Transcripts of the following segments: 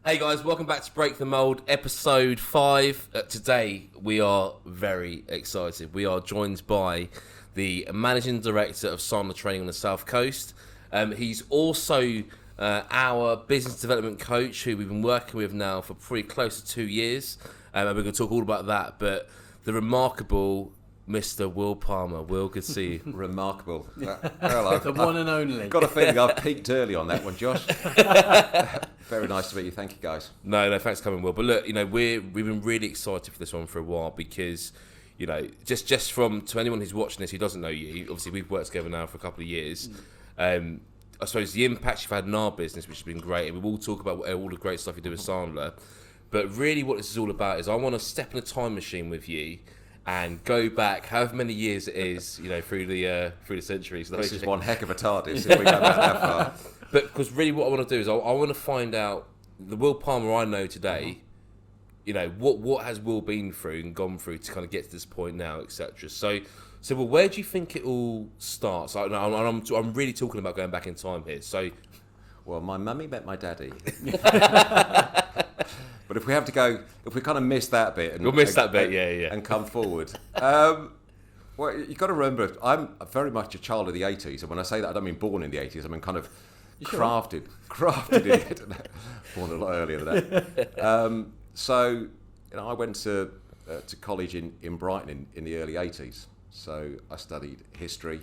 Hey guys, welcome back to Break the Mould, episode 5. Today we are very excited. We are joined by the Managing Director of Sandler Training on the South Coast. He's also our business development coach who we've been working with now for pretty close to 2 years. And we're going to talk all about that. But the remarkable Mr. Will Palmer. Will, good to see you. Remarkable. Hello. The one and only. Got a feeling I've peaked early on that one, Josh. Very nice to meet you. Thank you, guys. No, thanks for coming, Will. But look, we've been really excited for this one for a while because, just from to anyone who's watching this who doesn't know you, obviously we've worked together now for a couple of years. I suppose the impact you've had in our business, which has been great, and we will talk about all the great stuff you do with Sandler. But really, what this is all about is I want to step in a time machine with you and go back however many years it is, through the centuries. This is one heck of a TARDIS if we go back that far. But because really what I want to do is I want to find out the Will Palmer I know today, what has Will been through and gone through to kind of get to this point now, etc. So well, where do you think it all starts? I'm really talking about going back in time here. So, well, my mummy met my daddy. But if we kind of miss that bit, and come forward. Well, you've got to remember, I'm very much a child of the 80s, and when I say that, I don't mean born in the 80s. I mean kind of crafted in it. Born a lot earlier than that. So, I went to college in Brighton in the early 80s. So I studied history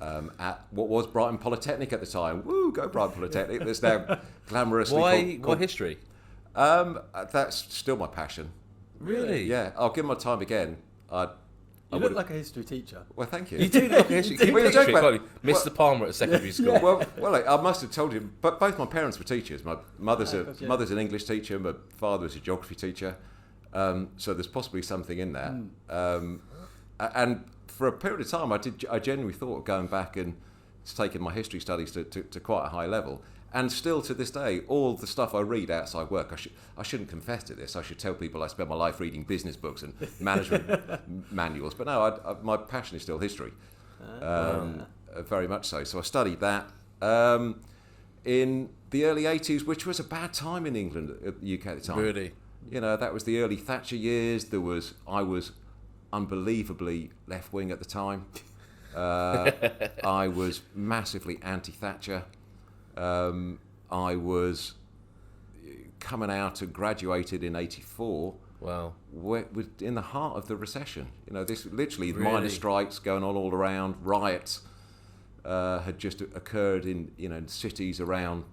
at what was Brighton Polytechnic at the time. Woo, go Brighton Polytechnic! There's now glamorously why history? That's still my passion. Really? Yeah, I'll give my time again. You look like a history teacher. Well, thank you. You do look like a history teacher. Mr. Palmer at secondary school. Well, I must have told you, but both my parents were teachers. My mother's an English teacher, my father was a geography teacher. So there's possibly something in that. And for a period of time, I genuinely thought of going back and taking my history studies to quite a high level. And still to this day, all the stuff I read outside work, I shouldn't confess to this. I should tell people I spend my life reading business books and management manuals. But no, my passion is still history, very much so. So I studied that in the early 80s, which was a bad time in England, the UK at the time. Really? That was the early Thatcher years. I was unbelievably left-wing at the time. I was massively anti-Thatcher. I was coming out and graduated in 84. Wow. In the heart of the recession. This literally miners' strikes going on all around, riots had just occurred in cities around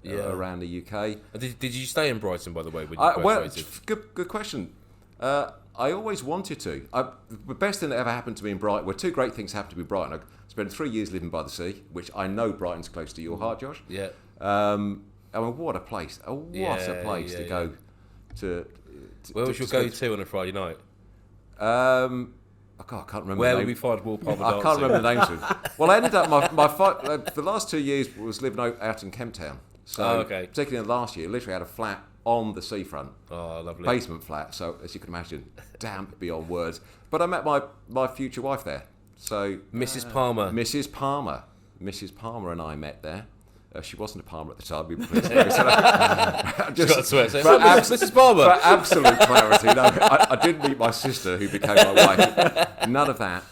the UK. Did you stay in Brighton, by the way, when you graduated? Good question. I always wanted to. The best thing that ever happened to me in Brighton, two great things happened to me in Brighton. I spent 3 years living by the sea, which I know Brighton's close to your heart, Josh. Yeah. I mean, what a place! What a place to go to. Where was your go-to on a Friday night? I can't remember. Where would we find Will Palmer dancing? I can't remember the names of them. Well, I ended up the last 2 years was living out in Kemp Town. So, particularly in the last year, literally had a flat on the seafront. Oh, lovely. Basement flat, so as you can imagine, damp beyond words. But I met my future wife there. So Mrs. Palmer. Mrs. Palmer and I met there. She wasn't a Palmer at the time. Mrs. Palmer. For absolute clarity, no, I didn't meet my sister, who became my wife. None of that.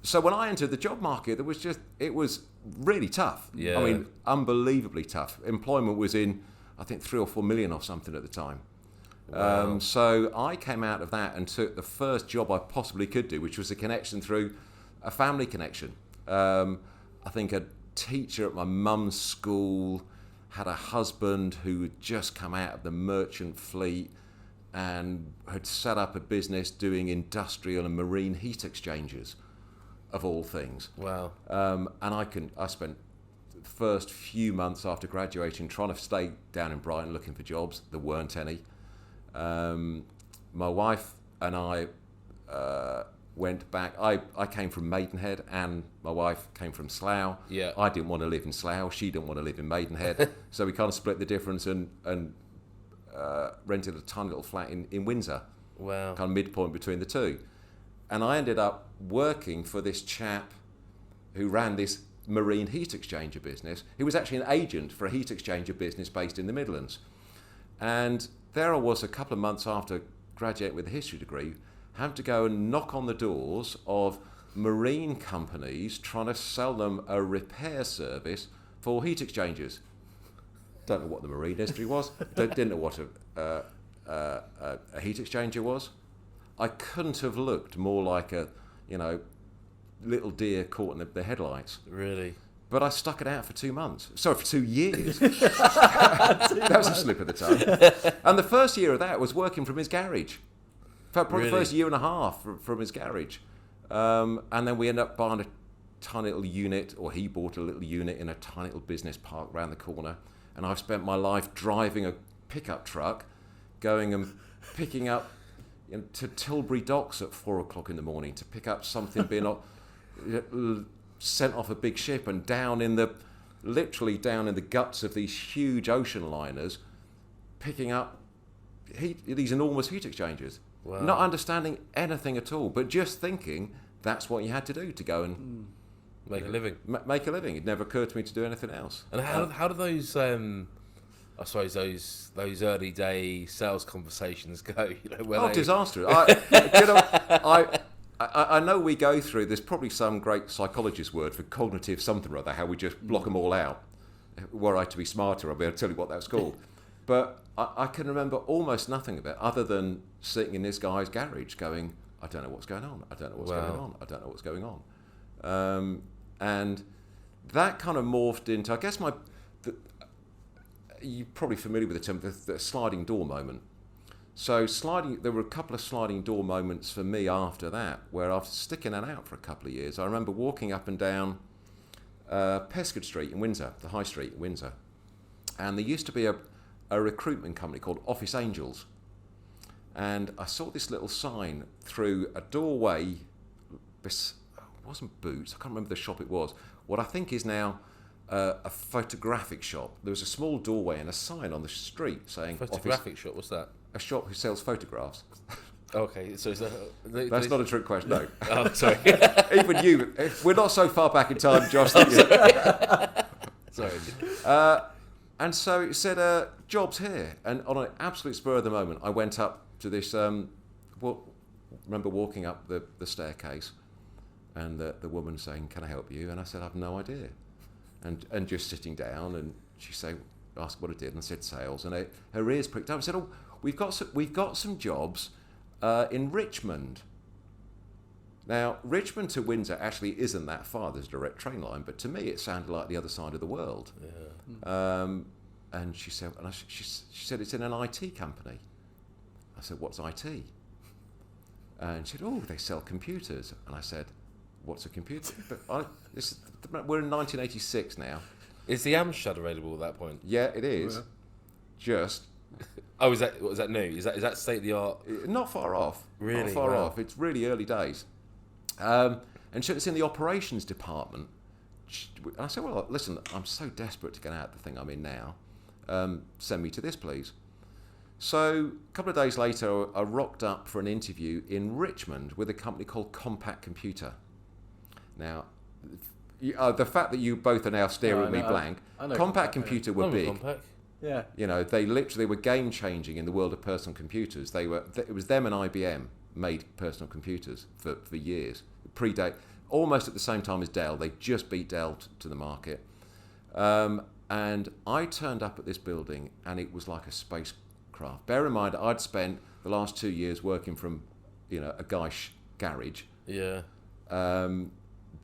So when I entered the job market, it was really tough. Yeah. I mean, unbelievably tough. Employment was in, I think, 3 or 4 million or something at the time. Wow. So I came out of that and took the first job I possibly could do, which was a connection through a family connection. I think a teacher at my mum's school had a husband who had just come out of the merchant fleet and had set up a business doing industrial and marine heat exchangers, of all things. Wow. And I spent the first few months after graduating trying to stay down in Brighton looking for jobs. There weren't any. My wife and I went back. I came from Maidenhead and my wife came from Slough. Yeah. I didn't want to live in Slough. She didn't want to live in Maidenhead. So we kind of split the difference and rented a tiny little flat in Windsor. Wow. Kind of midpoint between the two. And I ended up working for this chap who ran this marine heat exchanger business. He was actually an agent for a heat exchanger business based in the Midlands. And there I was a couple of months after graduating with a history degree, having to go and knock on the doors of marine companies trying to sell them a repair service for heat exchangers. Don't know what the marine industry was. Didn't know what a heat exchanger was. I couldn't have looked more like a, little deer caught in the headlights. Really? But I stuck it out for 2 months. Sorry, for 2 years. That was a slip of the tongue. And the first year of that was working from his garage. Probably the first year and a half from his garage. And then we ended up buying a tiny little unit, or he bought a little unit in a tiny little business park around the corner. And I've spent my life driving a pickup truck, going and picking up to Tilbury Docks at 4 o'clock in the morning to pick up something being sent off a big ship, and literally down in the guts of these huge ocean liners, picking up these enormous heat exchangers. Wow. Not understanding anything at all, but just thinking that's what you had to do to go and make a living. Make a living. It never occurred to me to do anything else. And how do those, I suppose those early day sales conversations go? Disastrous. I know we go through. There's probably some great psychologist word for cognitive something or other. How we just block them all out. Were I to be smarter, I'll be able to tell you what that's called. But I can remember almost nothing of it, other than sitting in this guy's garage, going, I don't know what's going on. I don't know what's going on. I don't know what's going on. And that kind of morphed into, I guess, you're probably familiar with the term, the sliding door moment. So there were a couple of sliding door moments for me after that, where after sticking that out for a couple of years, I remember walking up and down Pescud Street in Windsor, the High Street in Windsor, and there used to be a recruitment company called Office Angels, and I saw this little sign through a doorway. It wasn't Boots, I can't remember the shop it was, what I think is now a photographic shop. There was a small doorway and a sign on the street saying photographic shop. What's that? A shop who sells photographs. Okay, so is that... That's not a trick question, no. Oh, sorry. Even you, we're not so far back in time, Josh. Sorry. And so it said, jobs here. And on an absolute spur of the moment, I went up to this, remember walking up the staircase, and the woman saying, can I help you? And I said, I've no idea. And just sitting down, and she asked what I did, and I said sales, and her ears pricked up and said, oh, we've got some jobs in Richmond. Now, Richmond to Windsor actually isn't that far. There's a direct train line, but to me it sounded like the other side of the world. Yeah. And she said, she said it's in an IT company. I said, what's IT? And she said, oh, they sell computers. And I said, what's a computer? But we're in 1986 now. Is the Amstrad available at that point? Yeah, it is. Yeah. Just. Oh, is that new? Is that state of the art? Not far off. Really? Not far Wow. off. It's really early days. And so it's in the operations department. And I said, well, listen, I'm so desperate to get out of the thing I'm in now. Send me to this, please. So a couple of days later, I rocked up for an interview in Richmond with a company called Compact Computer. Now, the fact that you both are now staring at me blank, Compact Computer were big. Compact. Yeah. They literally were game changing in the world of personal computers. It was them and IBM made personal computers for years. Predate almost at the same time as Dell. They just beat Dell to the market. And I turned up at this building, and it was like a spacecraft. Bear in mind, I'd spent the last 2 years working from, a guy's garage. Yeah.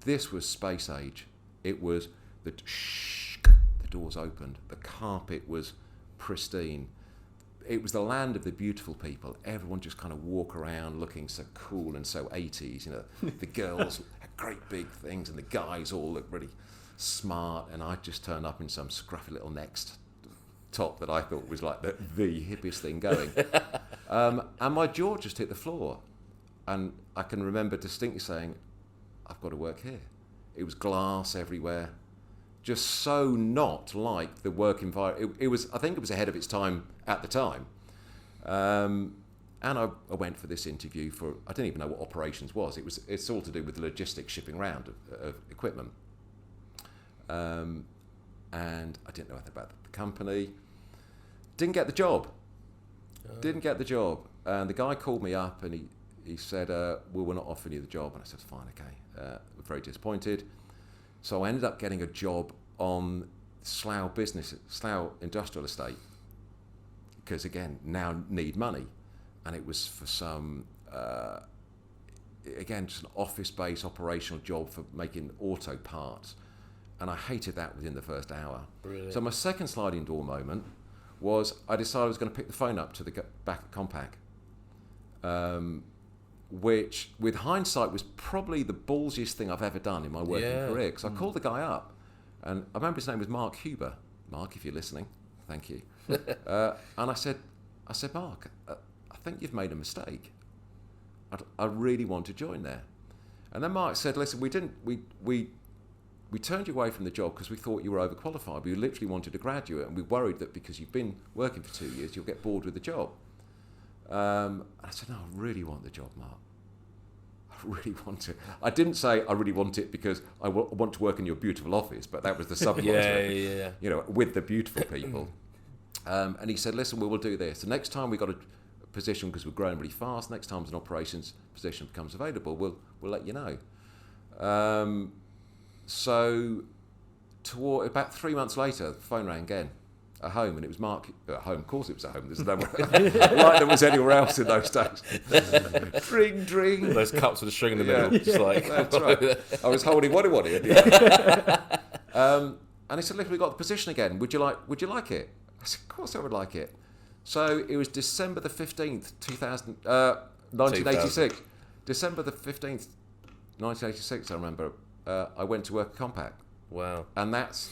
This was space age. It was the doors opened. The carpet was pristine. It was the land of the beautiful people. Everyone just kind of walk around looking so cool and so 80s. The girls had great big things, and the guys all looked really smart. And I just turned up in some scruffy little Next top that I thought was like the hippiest thing going. And my jaw just hit the floor. And I can remember distinctly saying, I've got to work here. It was glass everywhere. Just so not like the work environment. I think it was ahead of its time at the time. And I went for this interview I didn't even know what operations was. It's all to do with the logistics, shipping around of equipment. And I didn't know anything about the company. Didn't get the job. Didn't get the job. And the guy called me up and he said, well, we're not offering you the job. And I said, fine, okay. I'm very disappointed. So I ended up getting a job on Slough Industrial Estate. Because again, now need money. And it was for some, again, just an office-based operational job for making auto parts. And I hated that within the first hour. Really? So my second sliding door moment was I decided I was going to pick the phone up to the back at Compaq, which with hindsight was probably the ballsiest thing I've ever done in my working career, because I called the guy up and I remember his name was Mark Huber. Mark, if you're listening, thank you. And I said, Mark, I think you've made a mistake. I really want to join there. And then Mark said, listen, we turned you away from the job because we thought you were overqualified. We literally wanted a graduate, and we worried that because you've been working for 2 years, you'll get bored with the job. And I said, no, I really want the job, Mark. I really want it. I didn't say I really want it because I want to work in your beautiful office, but that was the subplot. Yeah. You know, with the beautiful people. And he said, listen, we'll do this. The next time we got a position, because we're growing really fast, next time an operations position becomes available, we'll let you know. So, about 3 months later, the phone rang again, at home, and it was Mark. At home, of course it was at home. There's no like there was anywhere else in those days. Dring, dring. Those cups with a string in the middle. Just like, that's right. I was holding what at the end. And he said, look, we got the position again. Would you like it? I said, of course I would like it. So it was December the 15th, 1986. December the 15th, 1986, I remember. I went to work at Compaq. Wow. And that's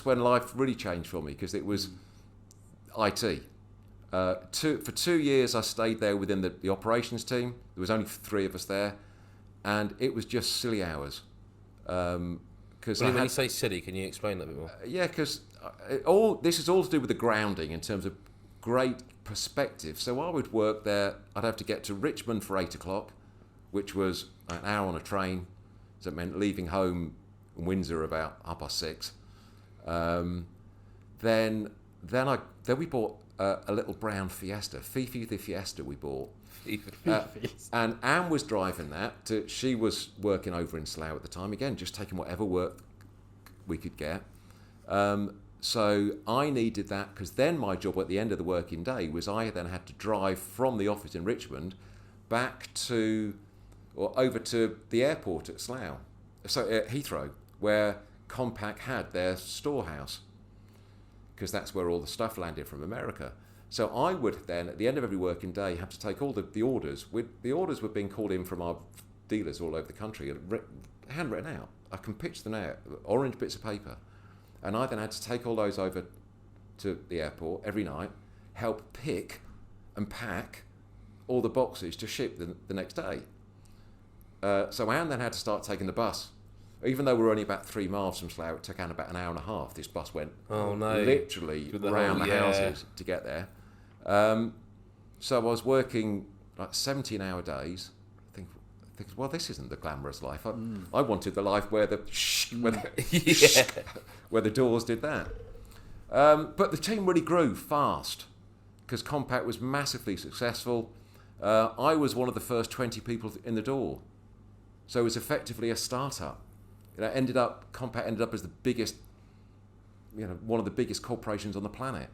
when life really changed for me, because it was IT. For 2 years I stayed there within the operations team. There was only 3 of us there, and it was just silly hours. When you say silly, can you explain that a bit more? Yeah, because this is all to do with the grounding in terms of great perspective. So I would work there. I'd have to get to Richmond for 8 o'clock, which was an hour on a train. So it meant leaving home in Windsor about 6:30. Then we bought a little brown Fiesta, Fifi the Fiesta we bought. And Anne was driving that. She was working over in Slough at the time, again, just taking whatever work we could get. So I needed that, because then my job at the end of the working day was I then had to drive from the office in Richmond back over to the airport at Slough, at Heathrow, where Compaq had their storehouse, because that's where all the stuff landed from America. So I would then, at the end of every working day, have to take all the orders. The orders were being called in from our dealers all over the country, handwritten out. I can picture them now, orange bits of paper. And I then had to take all those over to the airport every night, help pick and pack all the boxes to ship the next day. So Anne then had to start taking the bus. Even though we were only about 3 miles from Slough, it took Anne about an hour and a half. This bus went literally round the houses to get there. So I was working like 17-hour days. Think, well, this isn't the glamorous life. I wanted the life where where the doors did that. But the team really grew fast, because Compaq was massively successful. I was one of the first 20 people in the door. So it was effectively a startup. Compaq ended up as the biggest, one of the biggest corporations on the planet.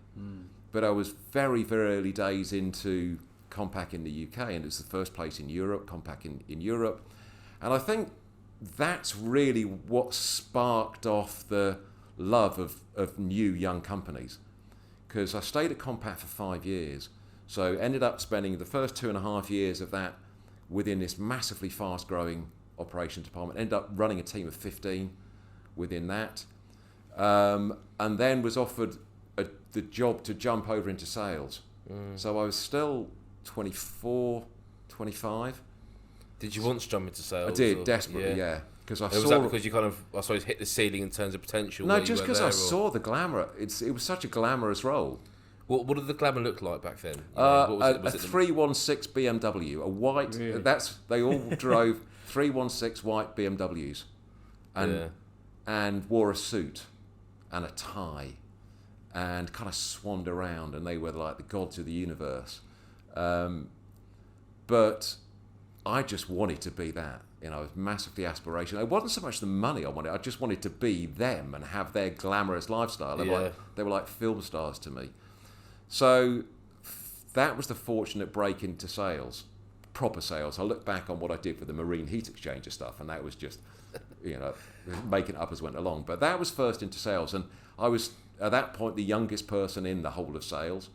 But I was very, very early days into Compaq in the UK, and it's the first place in Europe, Compaq in Europe. And I think that's really what sparked off the love of new young companies. Because I stayed at Compaq for 5 years, so ended up spending the first 2.5 years of that within this massively fast-growing operations department, ended up running a team of 15 within that, and then was offered the job to jump over into sales. So I was still 24, 25. Did you want to jump into sales? I did, desperately, yeah. Because was that because you kind of, I suppose, hit the ceiling in terms of potential? No, just because I saw the glamour. It was such a glamorous role. What did the glamour look like back then? A 316 BMW, a white. Really? They all drove 316 white BMWs, and wore a suit and a tie, and kind of swanned around, and they were like the gods of the universe. But I just wanted to be that. You know, it was massively aspirational. It wasn't so much the money I wanted. I just wanted to be them and have their glamorous lifestyle. They were like film stars to me. So that was the fortunate break into sales, proper sales. I look back on what I did for the marine heat exchanger stuff, and that was just, you know, making it up as went along. But that was first into sales, and I was at that point the youngest person in the whole of sales,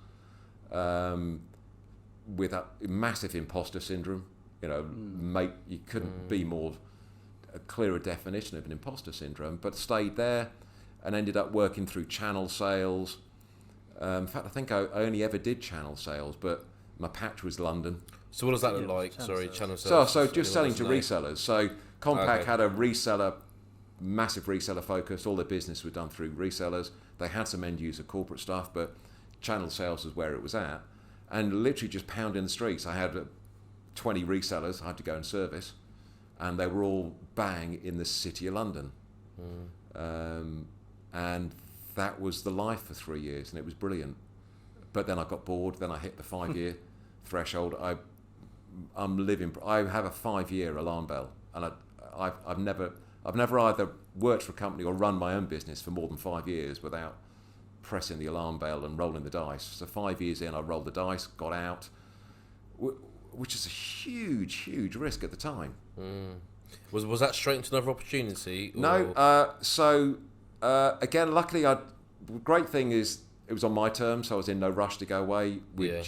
with a massive imposter syndrome. You know, mate, you couldn't be more a clearer definition of an imposter syndrome. But stayed there, and ended up working through channel sales. In fact, I think I only ever did channel sales, but my patch was London. So what does that look like? Channel sales. So just selling to resellers. So Compaq had a massive reseller focus. All their business was done through resellers. They had some end user corporate stuff, but channel sales was where it was at. And literally just pounding the streets. I had 20 resellers I had to go and service, and they were all bang in the city of London. And that was the life for 3 years, and it was brilliant. But then I got bored. Then I hit the 5-year threshold. I have a 5-year alarm bell, and I've never either worked for a company or run my own business for more than 5 years without pressing the alarm bell and rolling the dice. So 5 years in, I rolled the dice, got out, which is a huge risk at the time. Was that straight into another opportunity? Or? No. Again, luckily, the great thing is it was on my terms, so I was in no rush to go away. I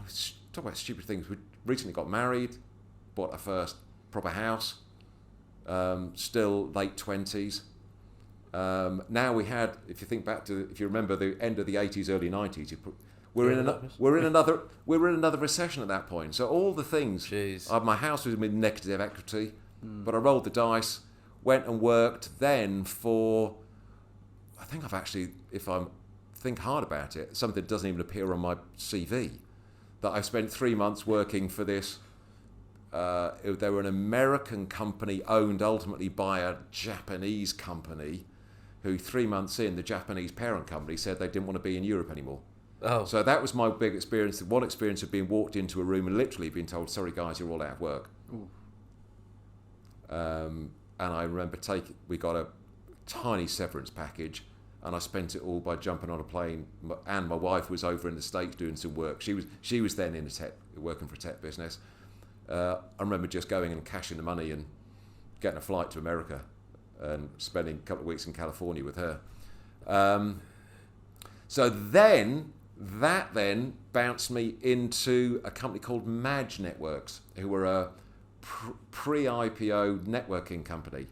was talking about stupid things. We recently got married, bought our first proper house, still late 20s. Now we had, if you remember the end of the 80s, early 90s, we're in another recession at that point. So all the things, my house was with negative equity, but I rolled the dice, went and worked then for, I think I've actually, if I think hard about it, something that doesn't even appear on my CV, that I spent 3 months working for this. They were an American company owned ultimately by a Japanese company, who 3 months in, the Japanese parent company said they didn't want to be in Europe anymore. Oh. So that was my big experience. One experience of being walked into a room and literally being told, sorry guys, you're all out of work. And I remember we got a tiny severance package, and I spent it all by jumping on a plane. And my wife was over in the States doing some work. She was then working for a tech business. I remember just going and cashing the money and getting a flight to America and spending a couple of weeks in California with her. So then, that then bounced me into a company called Madge Networks, who were a pre-IPO networking company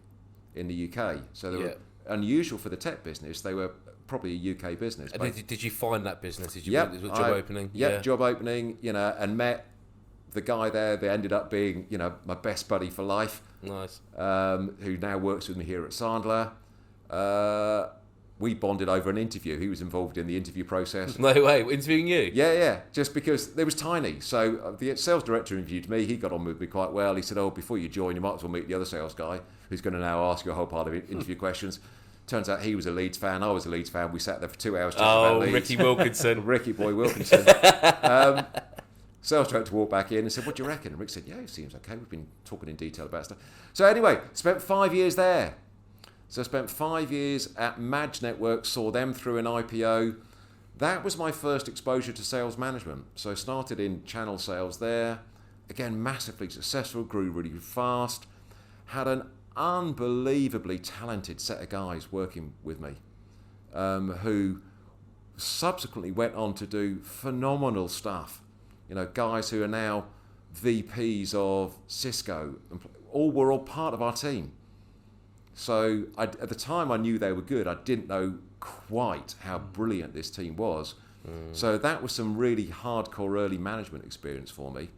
in the UK. So they were unusual for the tech business. They were probably a UK business. And did you find that business? Did you job opening? Job opening, and met the guy there. They ended up being, my best buddy for life. Nice. Who now works with me here at Sandler. We bonded over an interview. He was involved in the interview process. No way, interviewing you? Yeah. Just because it was tiny. So the sales director interviewed me. He got on with me quite well. He said, before you join, you might as well meet the other sales guy who's going to now ask you a whole part of interview questions. Turns out he was a Leeds fan. I was a Leeds fan. We sat there for 2 hours talking about Leeds. Ricky Wilkinson. Ricky Boy Wilkinson. Sales director walked back in and said, what do you reckon? And Rick said, it seems okay. We've been talking in detail about stuff. So anyway, spent 5 years there. So I spent 5 years at Madge Networks, saw them through an IPO. That was my first exposure to sales management. So I started in channel sales there. Again, massively successful, grew really fast. Had an unbelievably talented set of guys working with me, who subsequently went on to do phenomenal stuff. Guys who are now VPs of Cisco, were all part of our team. So at the time I knew they were good. I didn't know quite how brilliant this team was. So that was some really hardcore early management experience for me.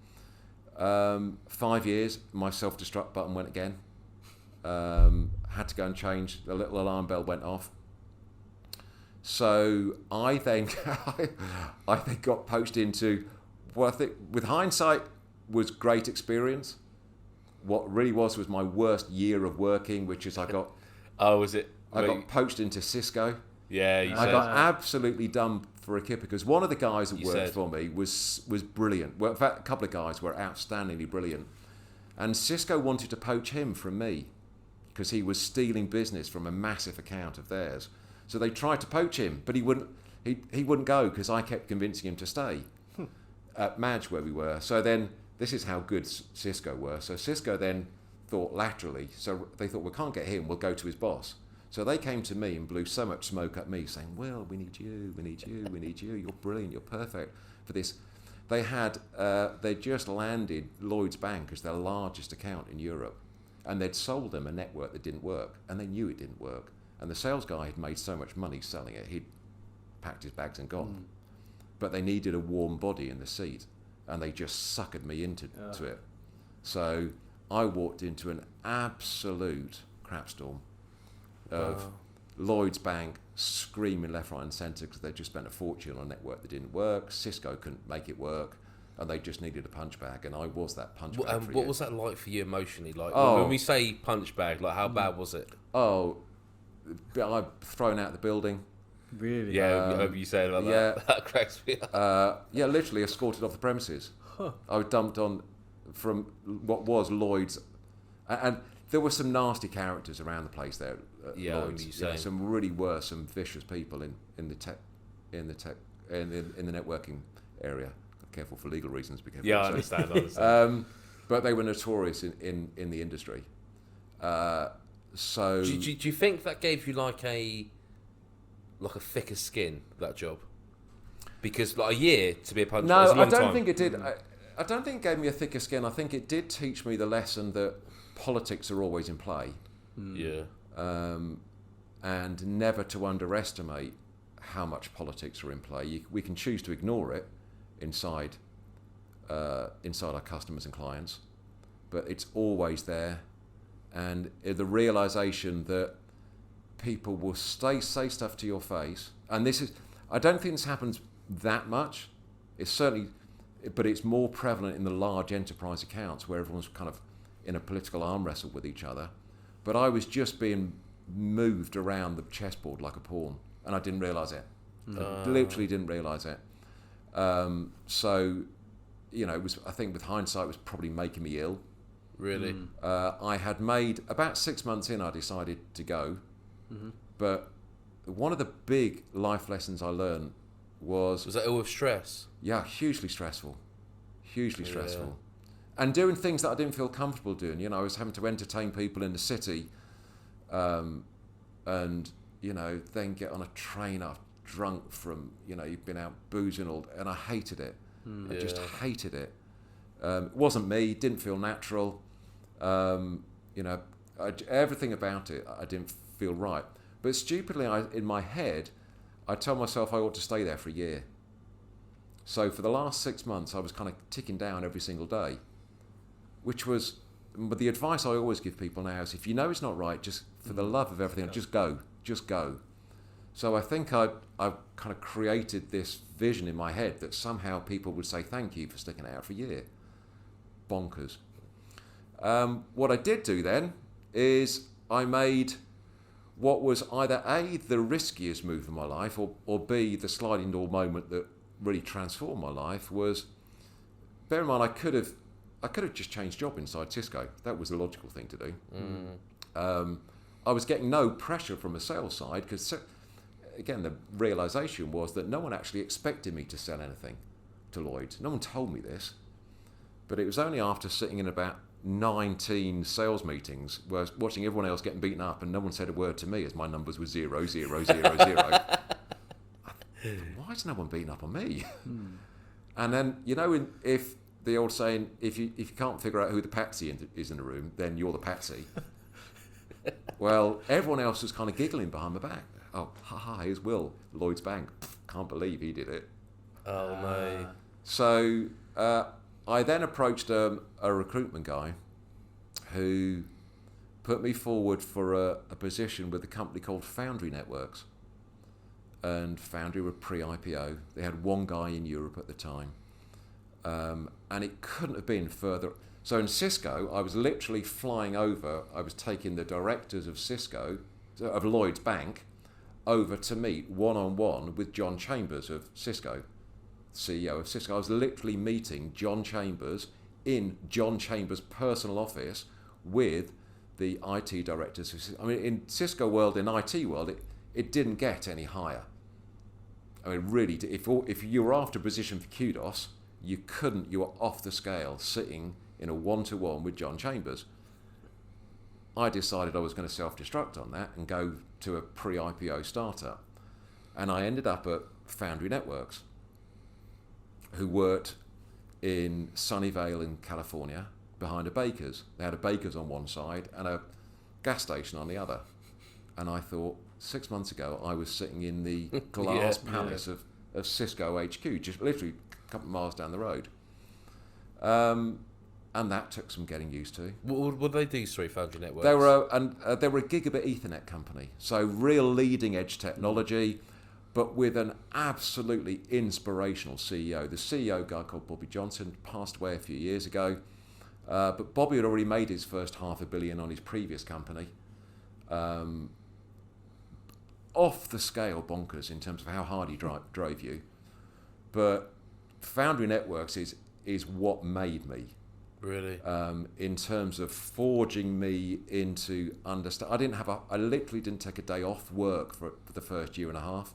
5 years, my self-destruct button went again. Had to go and change. The little alarm bell went off. So I then got poached into what I think, with hindsight, was great experience. What really was my worst year of working, which is I got... Oh, was it? I got poached into Cisco. Yeah, you I said. got absolutely done for a kipper because one of the guys that worked for me was brilliant. Well, in fact, a couple of guys were outstandingly brilliant. And Cisco wanted to poach him from me because he was stealing business from a massive account of theirs. So they tried to poach him, but he wouldn't. He wouldn't go because I kept convincing him to stay at Madge where we were. So then this is how good Cisco were. So Cisco then thought laterally. So they thought, we can't get him. We'll go to his boss. So they came to me and blew so much smoke at me, saying, "Well, we need you. We need you. We need you. You're brilliant. You're perfect for this." They had they just landed Lloyds Bank as their largest account in Europe, and they'd sold them a network that didn't work, and they knew it didn't work. And the sales guy had made so much money selling it, he'd packed his bags and gone. But they needed a warm body in the seat, and they just suckered me into it. So I walked into an absolute crapstorm of Lloyds Bank screaming left, right and centre because they just spent a fortune on a network that didn't work. Cisco couldn't make it work, and they just needed a punch bag, and I was that punch bag for what was that like for you emotionally? Like Oh. when we say punch bag, like how bad was it? Oh, I've thrown out the building. Really? Yeah, however you say it like that. That cracks me up. Yeah, literally escorted off the premises. I was dumped on from what was Lloyd's, and there were some nasty characters around the place there. Yeah, Lloyd's. Some really were some vicious people in the networking area. Careful for legal reasons. Be careful. Yeah, I understand. But they were notorious in the industry. So do you think that gave you like a thicker skin, that job? Because like a year to be a puncher is a long time. I don't think it did. I don't think it gave me a thicker skin. I think it did teach me the lesson that politics are always in play. Yeah. And never to underestimate how much politics are in play. We can choose to ignore it inside our customers and clients, but it's always there. And the realization that people will say stuff to your face, and I don't think this happens that much. It's certainly, but it's more prevalent in the large enterprise accounts where everyone's kind of in a political arm wrestle with each other. But I was just being moved around the chessboard like a pawn, and I didn't realise it. I literally didn't realise it. So, it was. I think with hindsight, it was probably making me ill. Really? I had made about 6 months in. I decided to go, but one of the big life lessons I learned was that all with stress? Yeah, hugely stressful, and doing things that I didn't feel comfortable doing. I was having to entertain people in the city, and then get on a train after drunk from you've been out boozing all, and I hated it. I just hated it. It wasn't me. Didn't feel natural. Everything about it I didn't feel right. But stupidly, in my head, I told myself I ought to stay there for a year. So for the last 6 months, I was kind of ticking down every single day, but the advice I always give people now is if you know it's not right, just for the love of everything, just go. So I think I've kind of created this vision in my head that somehow people would say thank you for sticking it out for a year. Bonkers. What I did do then is I made what was either A, the riskiest move of my life, or B, the sliding door moment that really transformed my life was, bear in mind, I could have just changed job inside Cisco. That was the logical thing to do. I was getting no pressure from a sales side because, again, the realization was that no one actually expected me to sell anything to Lloyds. No one told me this. But it was only after sitting in about 19 sales meetings, where watching everyone else getting beaten up, and no one said a word to me as my numbers were 0, 0, 0, 0. Why is no one beating up on me? And then, if the old saying, if you can't figure out who the patsy is in the room, then you're the patsy. Well, everyone else was kind of giggling behind my back. Oh, here's Will, Lloyds Bank. Can't believe he did it. Oh, no. So I then approached a recruitment guy who put me forward for a position with a company called Foundry Networks. And Foundry were pre-IPO. They had one guy in Europe at the time. And it couldn't have been further. So in Cisco, I was literally flying over. I was taking the directors of Cisco, of Lloyds Bank, over to meet one-on-one with John Chambers of Cisco, CEO of Cisco. I was literally meeting John Chambers in John Chambers' personal office with the IT directors. I mean, in Cisco world, in IT world, it didn't get any higher. I mean, really, if you were after a position for kudos, you were off the scale sitting in a one-to-one with John Chambers. I decided I was going to self-destruct on that and go to a pre-IPO startup. And I ended up at Foundry Networks, who worked in Sunnyvale in California behind a Baker's. They had a Baker's on one side and a gas station on the other. And I thought, 6 months ago, I was sitting in the glass palace of Cisco HQ, just literally a couple of miles down the road. And that took some getting used to. What did they do, sorry, Foundry Networks? They were a gigabit Ethernet company, so real leading edge technology, but with an absolutely inspirational CEO. The CEO, guy called Bobby Johnson, passed away a few years ago, but Bobby had already made his first $500 million on his previous company. Off the scale bonkers in terms of how hard he drove you, but Foundry Networks is what made me. Really? In terms of forging me into understand. I literally didn't take a day off work for the first year and a half.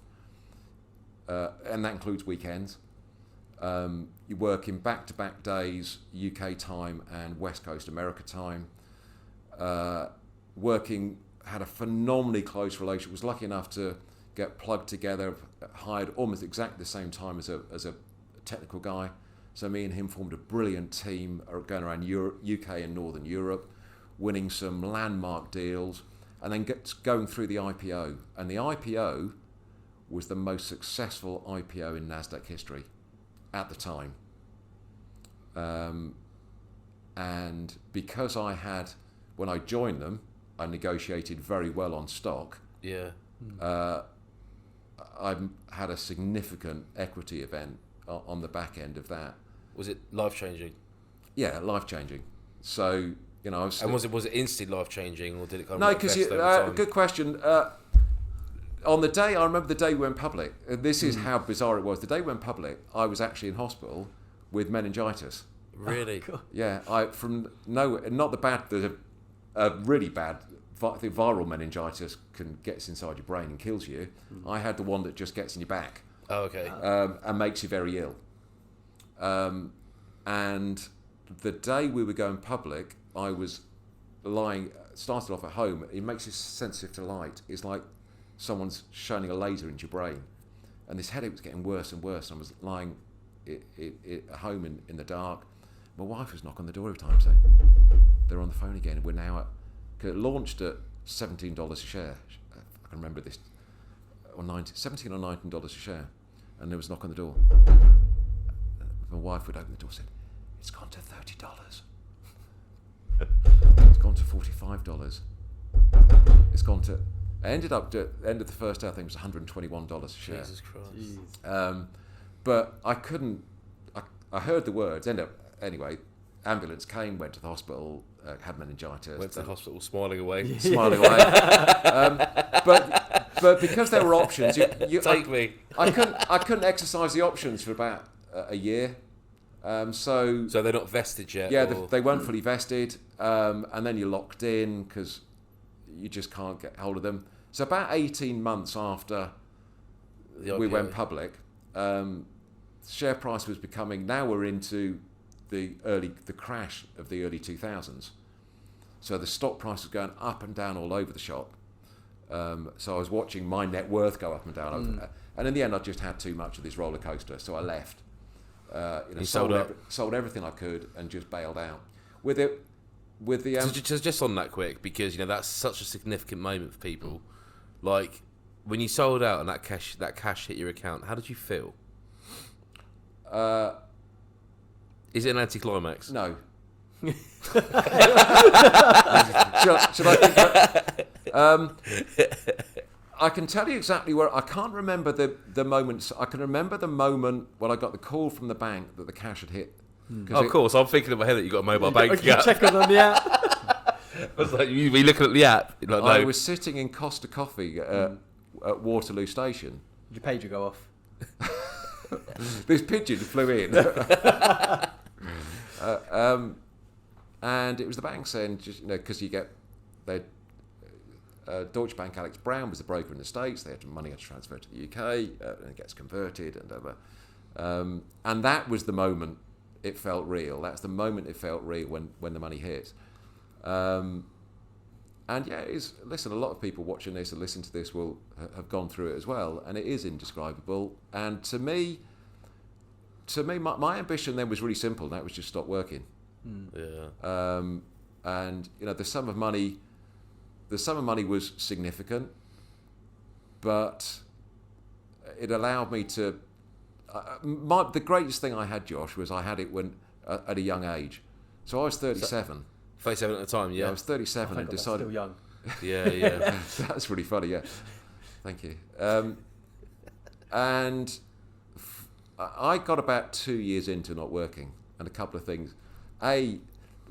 And that includes weekends. You work in back-to-back days, UK time and West Coast America time. Had a phenomenally close relationship. Was lucky enough to get plugged together, hired almost exactly the same time as a technical guy. So me and him formed a brilliant team going around UK and Northern Europe, winning some landmark deals, and then going through the IPO. And the IPO was the most successful IPO in NASDAQ history at the time. And because when I joined them, I negotiated very well on stock. Yeah. I had a significant equity event on the back end of that. Was it life-changing? Yeah, life-changing. So, you know, and was it instantly life-changing, or did it kind of no? Because good question. On the day, I remember the day we went public. This is how bizarre it was. The day we went public, I was actually in hospital with meningitis. Really? Oh, yeah. Not the bad. There's a really bad. I think viral meningitis gets inside your brain and kills you. I had the one that just gets in your back. Oh, okay. And makes you very ill. And the day we were going public, I was started off at home. It makes you sensitive to light. It's like someone's shining a laser into your brain. And this headache was getting worse and worse. And I was lying at home in the dark. My wife was knocking on the door every time saying, they're on the phone again. And we're now because it launched at $17 a share. I can remember this, or $17 or $19 a share. And there was a knock on the door. My wife would open the door and said, it's gone to $30. It's gone to $45. It's gone to... I ended up at the end of the first day, I think it was $121 a share. Jesus Christ. But I couldn't... I heard the words. Anyway, ambulance came, went to the hospital, had meningitis. Went to the hospital smiling away. Smiling away. But because there were options... me. I couldn't exercise the options for about a year. So they're not vested yet? Yeah, they weren't fully vested. And then you're locked in because you just can't get hold of them. So about 18 months after we went public, share price was becoming... Now we're into the crash of the early 2000s. So the stock price was going up and down all over the shop. So I was watching my net worth go up and down. And in the end, I just had too much of this roller coaster. So I left. Sold everything I could and just bailed out. Just on that quick, because that's such a significant moment for people. Like when you sold out and that cash hit your account, how did you feel? Is it an anticlimax? No. Should I think I can tell you exactly where. I can't remember the moments. I can remember the moment when I got the call from the bank that the cash had hit. Of course, I'm thinking in my head that you got a mobile banking app. Check on the app. I was like, you be looking at the app. Like, no. I was sitting in Costa Coffee at Waterloo Station. Did your pager go off? This pigeon flew in. And it was the bank saying, just, because you get, Deutsche Bank Alex Brown was the broker in the States. They had money to transfer to the UK, and it gets converted, and that was the moment it felt real. That's the moment it felt real when the money hit. And yeah, listen, a lot of people watching this and listening to this will have gone through it as well, and it is indescribable. And to me, my ambition then was really simple. And that was just stop working. Yeah. And the sum of money was significant, but it allowed me to. The greatest thing I had, Josh, was I had it at a young age. So I was 37. 37 at the time, yeah. I was 37 and decided. Still young. Yeah. That's really funny. Yeah, thank you. And I got about 2 years into not working, and a couple of things.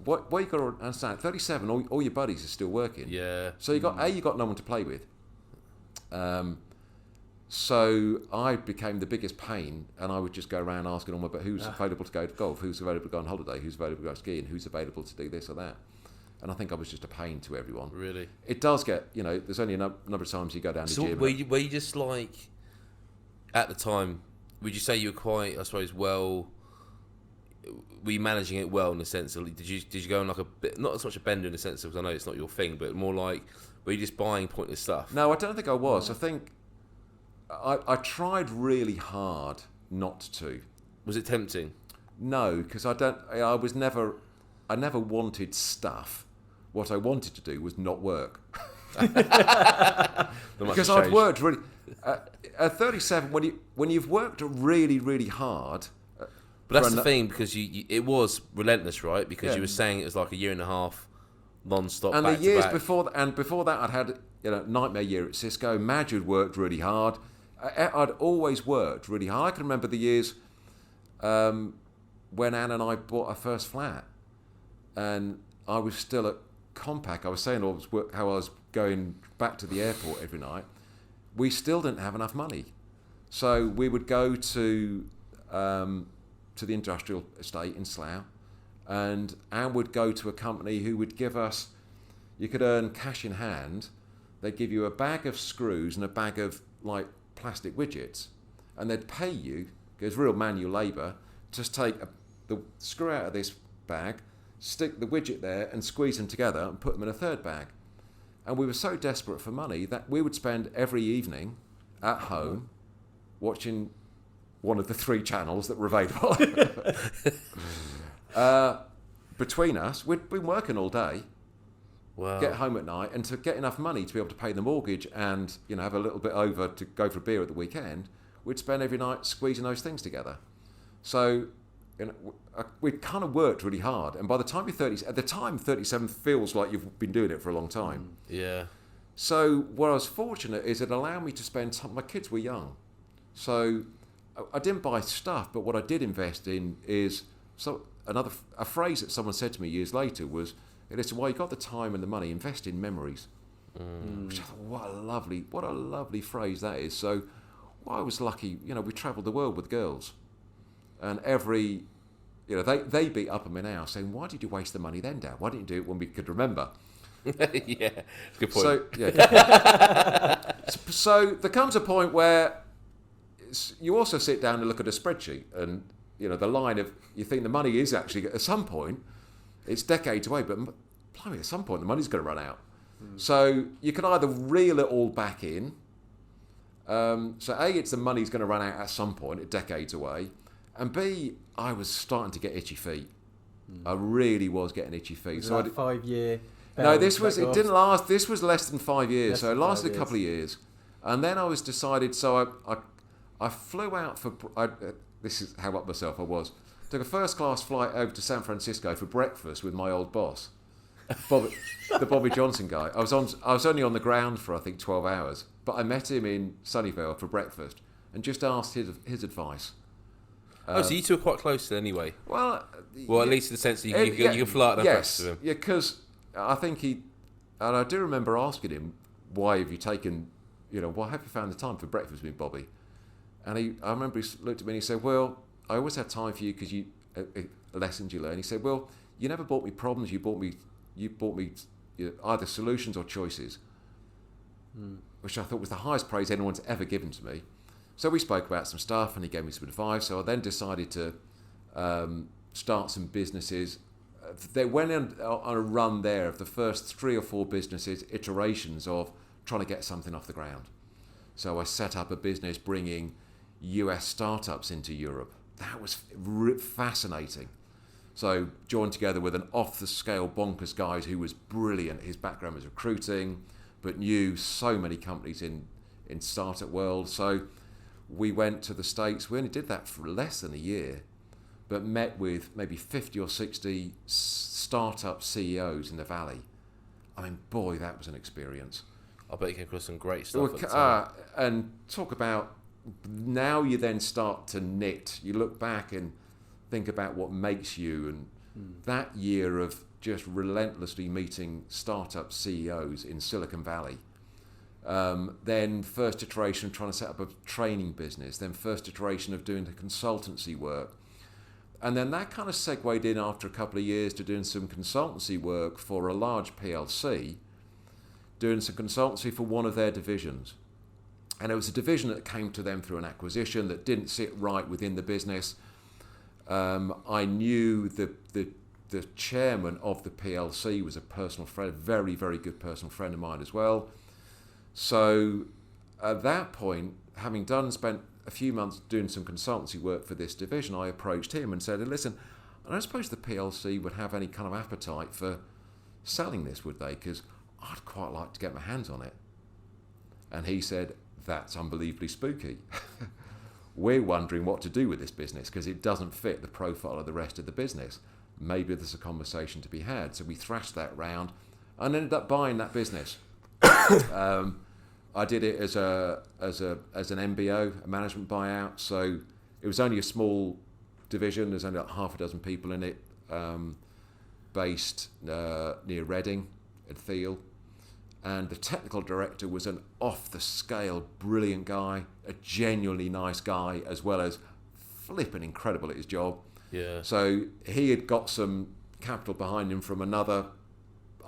What you got to understand, 37, all your buddies are still working. Yeah. So you got no one to play with. So I became the biggest pain, and I would just go around asking all my who's available to go to golf, who's available to go on holiday, who's available to go skiing, who's available to do this or that. And I think I was just a pain to everyone. Really? It does get, there's only a number of times you go down the gym. Were you just like, at the time, would you say you were quite, I suppose, were you managing it well in the sense of, did you go on like a bit, not so much a bender in the sense of, because I know it's not your thing, but more like, were you just buying pointless stuff? No, I don't think I was. I think I tried really hard not to. Was it tempting? No, because I never wanted stuff. What I wanted to do was not work. Because I've worked really. At 37, when you've worked really, really hard. But that's the thing, because it was relentless, right? Because you were saying it was like a year and a half, non-stop. And back the years to back. before that, I'd had nightmare year at Cisco. Madge had worked really hard. I'd always worked really hard. I can remember the years when Anne and I bought our first flat, and I was still at Compaq. I was saying how I was going back to the airport every night. We still didn't have enough money, so we would go to the industrial estate in Slough, and Anne would go to a company who would give us. You could earn cash in hand. They'd give you a bag of screws and a bag of plastic widgets, and they'd pay you, because real manual labour, just take the screw out of this bag, stick the widget there and squeeze them together and put them in a third bag. And we were so desperate for money that we would spend every evening at home watching one of the 3 channels that were available. Between us, we'd been working all day. Wow. Get home at night, and to get enough money to be able to pay the mortgage and have a little bit over to go for a beer at the weekend, we'd spend every night squeezing those things together. So we'd kind of worked really hard, and by the time you're 30, at the time 37 feels like you've been doing it for a long time. Yeah. So what I was fortunate is it allowed me to spend time. My kids were young, so I didn't buy stuff, but what I did invest in is a phrase that someone said to me years later was, listen, while you got the time and the money, invest in memories. Which I thought, what a lovely phrase that is. So, I was lucky. We travelled the world with girls, and they beat up on me now, saying, "Why did you waste the money then, Dad? Why didn't you do it when we could remember?" Yeah, good point. So, yeah. So there comes a point where you also sit down and look at a spreadsheet, and the line of you think the money is actually at some point. It's decades away, but blimey, at some point the money's going to run out. So you can either reel it all back in. So A, it's the money's going to run out at some point, it's decades away. And B, I was starting to get itchy feet. I really was getting itchy feet. So 5 year. No, it didn't last. This was less than 5 years. So it lasted a couple of years. And then I was decided, so I flew out for, this is how up myself I was. Took a first-class flight over to San Francisco for breakfast with my old boss, the Bobby Johnson guy. I was only on the ground for I think 12 hours, but I met him in Sunnyvale for breakfast and just asked his advice. So you two are quite close then anyway. Well, at least in the sense that you can fly out and breakfast with him. Yeah, because I think and I do remember asking him, why have you taken Why have you found the time for breakfast with me, Bobby? And I remember he looked at me and he said, well, I always have time for you because lessons you learn. He said, well, you never bought me problems. You bought me either solutions or choices, which I thought was the highest praise anyone's ever given to me. So we spoke about some stuff and he gave me some advice. So I then decided to start some businesses. They went on a run there of the first 3 or 4 businesses, iterations of trying to get something off the ground. So I set up a business bringing US startups into Europe. That was fascinating. So joined together with an off-the-scale bonkers guy who was brilliant. His background was recruiting, but knew so many companies in startup world. So we went to the States. We only did that for less than a year, but met with maybe 50 or 60 startup CEOs in the Valley. I mean, boy, that was an experience. I bet you came across some great stuff at the time. And talk about, now you then start to knit. You look back and think about what makes you, and that year of just relentlessly meeting startup CEOs in Silicon Valley. Then first iteration of trying to set up a training business, then first iteration of doing the consultancy work. And then that kind of segued in after a couple of years to doing some consultancy work for a large PLC, doing some consultancy for one of their divisions. And it was a division that came to them through an acquisition that didn't sit right within the business. I knew the chairman of the PLC was a personal friend, a very, very good personal friend of mine as well. So at that point, having spent a few months doing some consultancy work for this division, I approached him and said, listen, I don't suppose the PLC would have any kind of appetite for selling this, would they? Because I'd quite like to get my hands on it. And he said, that's unbelievably spooky. We're wondering what to do with this business because it doesn't fit the profile of the rest of the business. Maybe there's a conversation to be had. So we thrashed that round and ended up buying that business. I did it as an MBO, a management buyout. So it was only a small division. There's only like half a dozen people in it, based near Reading at Thiel. And the technical director was an off-the-scale, brilliant guy, a genuinely nice guy, as well as flipping incredible at his job. Yeah. So he had got some capital behind him from another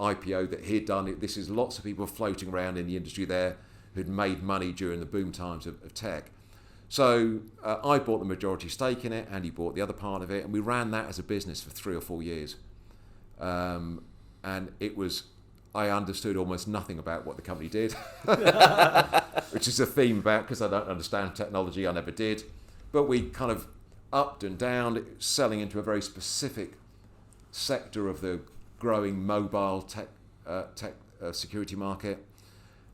IPO that he'd done. This is lots of people floating around in the industry there who'd made money during the boom times of tech. So I bought the majority stake in it, and he bought the other part of it, and we ran that as a business for 3 or 4 years. And it was... I understood almost nothing about what the company did, which is a theme about because I don't understand technology. I never did. But we kind of upped and down, selling into a very specific sector of the growing mobile tech security market.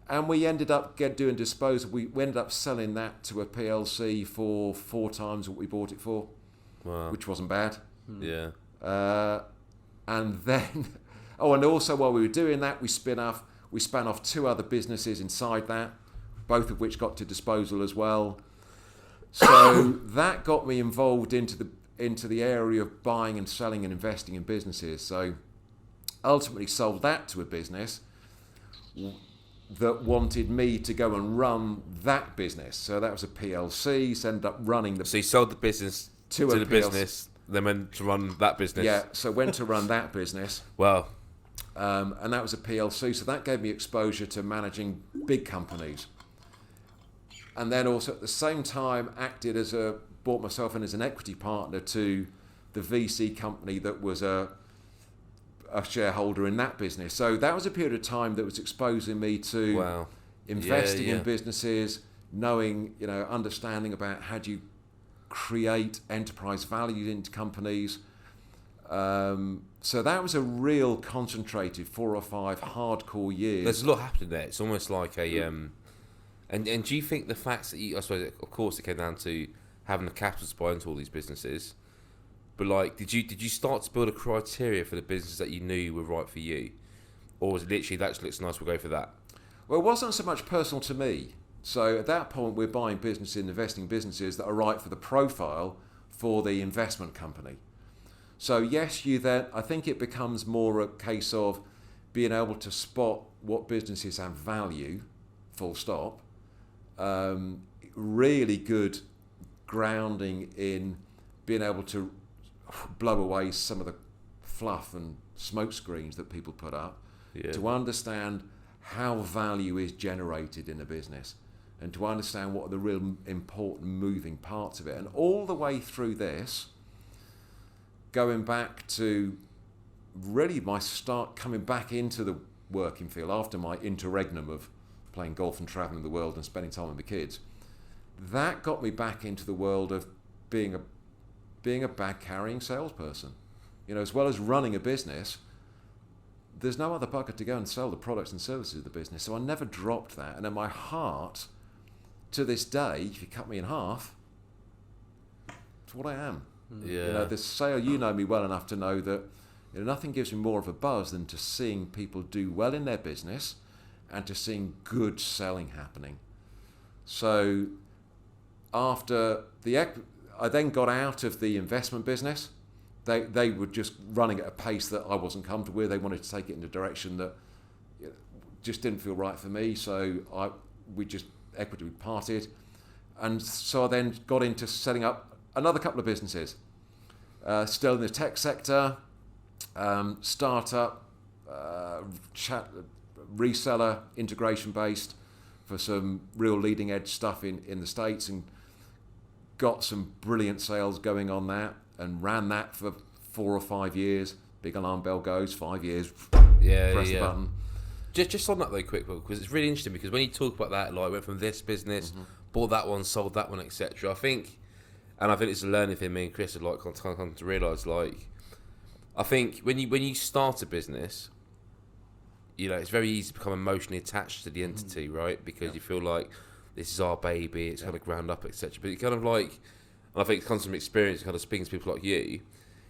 And we ended up doing disposal. We ended up selling that to a PLC for 4 times what we bought it for, Wow. which wasn't bad. Yeah. And then... Oh, and also while we were doing that, we span off 2 other businesses inside that, both of which got to disposal as well. So that got me involved into the area of buying and selling and investing in businesses. So ultimately sold that to a business that wanted me to go and run that business. So that was a PLC. So ended up running the... So you sold the business to the business, then went to run that business. Yeah, so went to run that business. Wow. And that was a PLC, so that gave me exposure to managing big companies. And then also at the same time bought myself in as an equity partner to the VC company that was a shareholder in that business. So that was a period of time that was exposing me to investing in businesses, knowing, understanding about how do you create enterprise value into companies. So that was a real concentrated 4 or 5 hardcore years. There's a lot happening there. It's almost like a... And do you think the fact that I suppose, of course, it came down to having the capital to buy into all these businesses, but like, did you start to build a criteria for the businesses that you knew were right for you? Or was it literally, that just looks nice, we'll go for that? Well, it wasn't so much personal to me. So at that point, we're buying businesses, investing in businesses that are right for the profile for the investment company. So yes, I think it becomes more a case of being able to spot what businesses have value, full stop, really good grounding in being able to blow away some of the fluff and smoke screens that people put up, to understand how value is generated in a business, and to understand what are the real important moving parts of it. And all the way through this, going back to really my start coming back into the working field after my interregnum of playing golf and travelling the world and spending time with the kids, that got me back into the world of being a bag-carrying salesperson. You know, as well as running a business, there's no other bucket to go and sell the products and services of the business. So I never dropped that. And in my heart, to this day, if you cut me in half, it's what I am. Yeah. You know, the sale, you know me well enough to know that, you know, nothing gives me more of a buzz than to seeing people do well in their business and to seeing good selling happening. So after I then got out of the investment business. They were just running at a pace that I wasn't comfortable with. They wanted to take it in a direction that, you know, just didn't feel right for me. So we equitably parted. And so I then got into setting up another couple of businesses. Still in the tech sector, startup, reseller, integration based for some real leading edge stuff in the States, and got some brilliant sales going on that, and ran that for 4 or 5 years. Big alarm bell goes, 5 years, press the button. Just on that though, quick, because it's really interesting, because when you talk about that, like, went from this business, bought that one, sold that one, etc. I think it's a learning thing. Me and Chris had like come to realise, like, I think when you start a business, you know, it's very easy to become emotionally attached to the entity, right? Because you feel like this is our baby, it's kind of ground up, etc. But you kind of like, and I think it comes from experience, kind of speaking to people like you,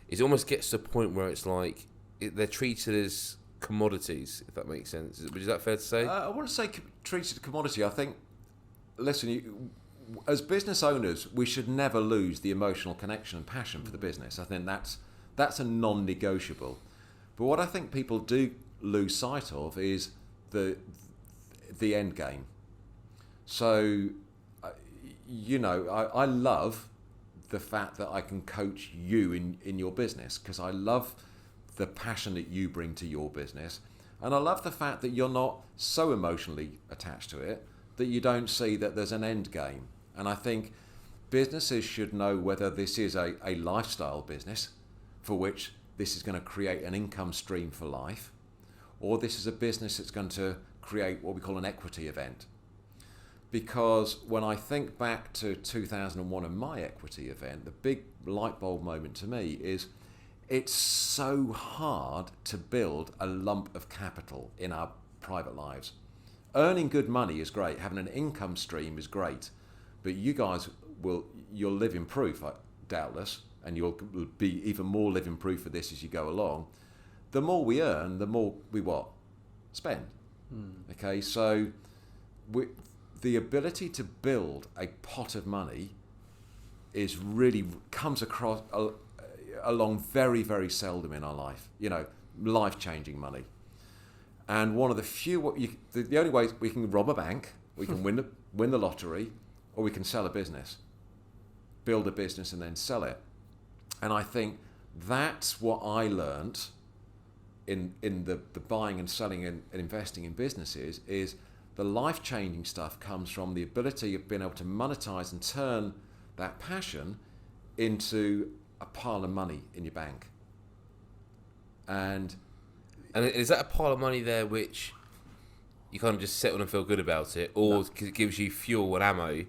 it almost gets to a point where it's like they're treated as commodities, if that makes sense. Is that fair to say? I wouldn't say treated as a commodity. I think, listen, as business owners, we should never lose the emotional connection and passion for the business. I think that's a non-negotiable. But what I think people do lose sight of is the end game. So, you know, I love the fact that I can coach you in your business, because I love the passion that you bring to your business, and I love the fact that you're not so emotionally attached to it that you don't see that there's an end game. And I think businesses should know whether this is a lifestyle business for which this is going to create an income stream for life, or this is a business that's going to create what we call an equity event. Because when I think back to 2001 and my equity event, the big light bulb moment to me is it's so hard to build a lump of capital in our private lives. Earning good money is great, having an income stream is great, but you guys you'll live in proof, doubtless, and you'll be even more living proof for this as you go along. The more we earn, the more we spend. Okay, so the ability to build a pot of money is really comes across along very, very seldom in our life. You know, life-changing money. And one of the few, the only ways we can rob a bank, we can win the lottery, or we can sell a business, build a business and then sell it. And I think that's what I learnt in the buying and selling and investing in businesses is the life-changing stuff comes from the ability of being able to monetize and turn that passion into a pile of money in your bank. And is that a pile of money there which you kind of just settle and feel good about it, or it gives you fuel and ammo,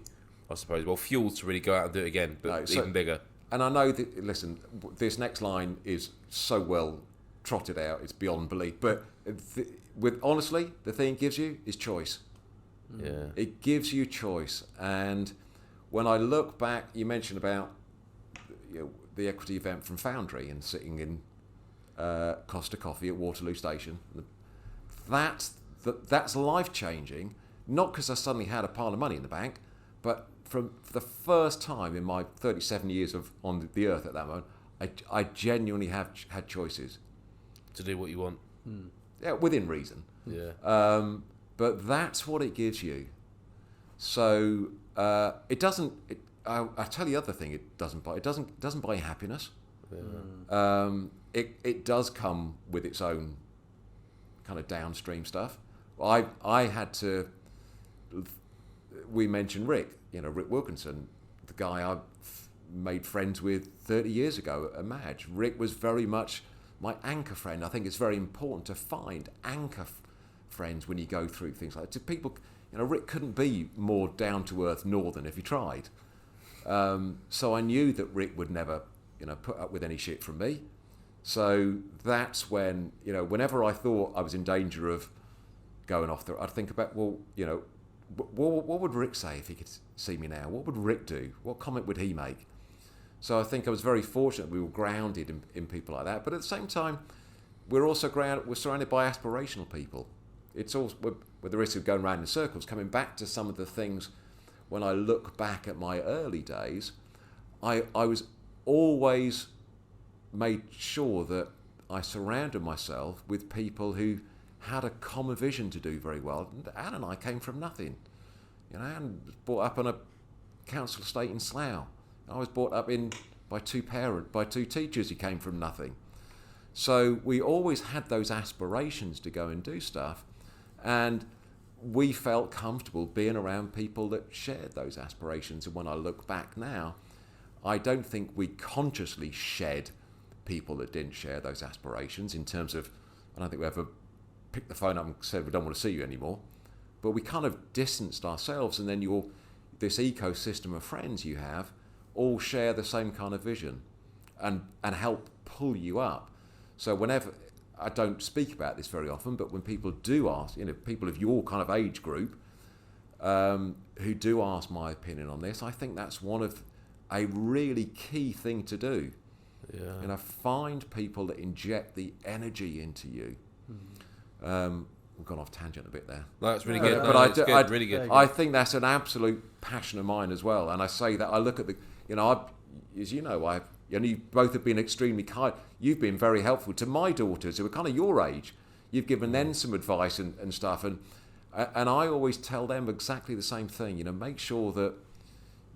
I suppose? Well, fuel to really go out and do it again, but even bigger. And I know that, listen, this next line is so well trotted out, it's beyond belief. But honestly, the thing it gives you is choice. Yeah. It gives you choice. And when I look back, you mentioned about the equity event from Foundry and sitting in Costa Coffee at Waterloo Station. That's life-changing, not because I suddenly had a pile of money in the bank, but for the first time in my 37 years on the earth at that moment, I genuinely have had choices. To do what you want. Yeah, within reason. Yeah. But that's what it gives you. So it doesn't. I tell you the other thing it doesn't buy. It doesn't buy happiness. Yeah. It does come with its own kind of downstream stuff. I had to. We mentioned Rick. Rick Wilkinson, the guy I made friends with 30 years ago at Madge. Rick was very much my anchor friend. I think it's very important to find anchor friends when you go through things like that. To people, Rick couldn't be more down to earth northern if he tried. So I knew that Rick would never, put up with any shit from me. So that's when, whenever I thought I was in danger of going off I'd think about, what would Rick say if he could see me now? What would Rick do? What comment would he make? So I think I was very fortunate we were grounded in people like that. But at the same time, we're surrounded by aspirational people. It's all with the risk of going round in circles, coming back to some of the things when I look back at my early days, I was always made sure that I surrounded myself with people who had a common vision to do very well. And Anne and I came from nothing. Anne was brought up on a council estate in Slough. I was brought up by two teachers who came from nothing. So we always had those aspirations to go and do stuff, and we felt comfortable being around people that shared those aspirations. And when I look back now, I don't think we consciously shed people that didn't share those aspirations in terms of, I don't think we ever picked the phone up and said we don't want to see you anymore, but we kind of distanced ourselves, and then this ecosystem of friends you have all share the same kind of vision and help pull you up. So whenever, I don't speak about this very often, but when people do ask, people of your kind of age group who do ask my opinion on this, I think that's one of a really key thing to do. Yeah. Find people that inject the energy into you. We've gone off tangent a bit there. No, that's really good. But really good. I think that's an absolute passion of mine as well. And I say that, I look at as you know, you both have been extremely kind. You've been very helpful to my daughters who are kind of your age. You've given them some advice and stuff. And I always tell them exactly the same thing. Make sure that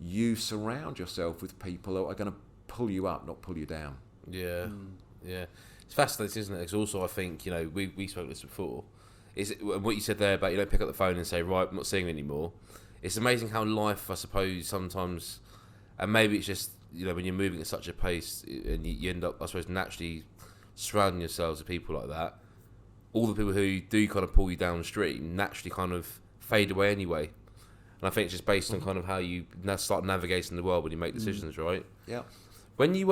you surround yourself with people who are going to pull you up, not pull you down. Yeah, yeah. It's fascinating, isn't it? Because also I think, we spoke this before. What you said there about, pick up the phone and say, right, I'm not seeing you anymore. It's amazing how life, I suppose, sometimes, and maybe it's just, when you're moving at such a pace and you end up, I suppose, naturally surrounding yourselves with people like that, all the people who do kind of pull you downstream naturally kind of fade away anyway. And I think it's just based on kind of how you start navigating the world when you make decisions, right? Yeah. When you,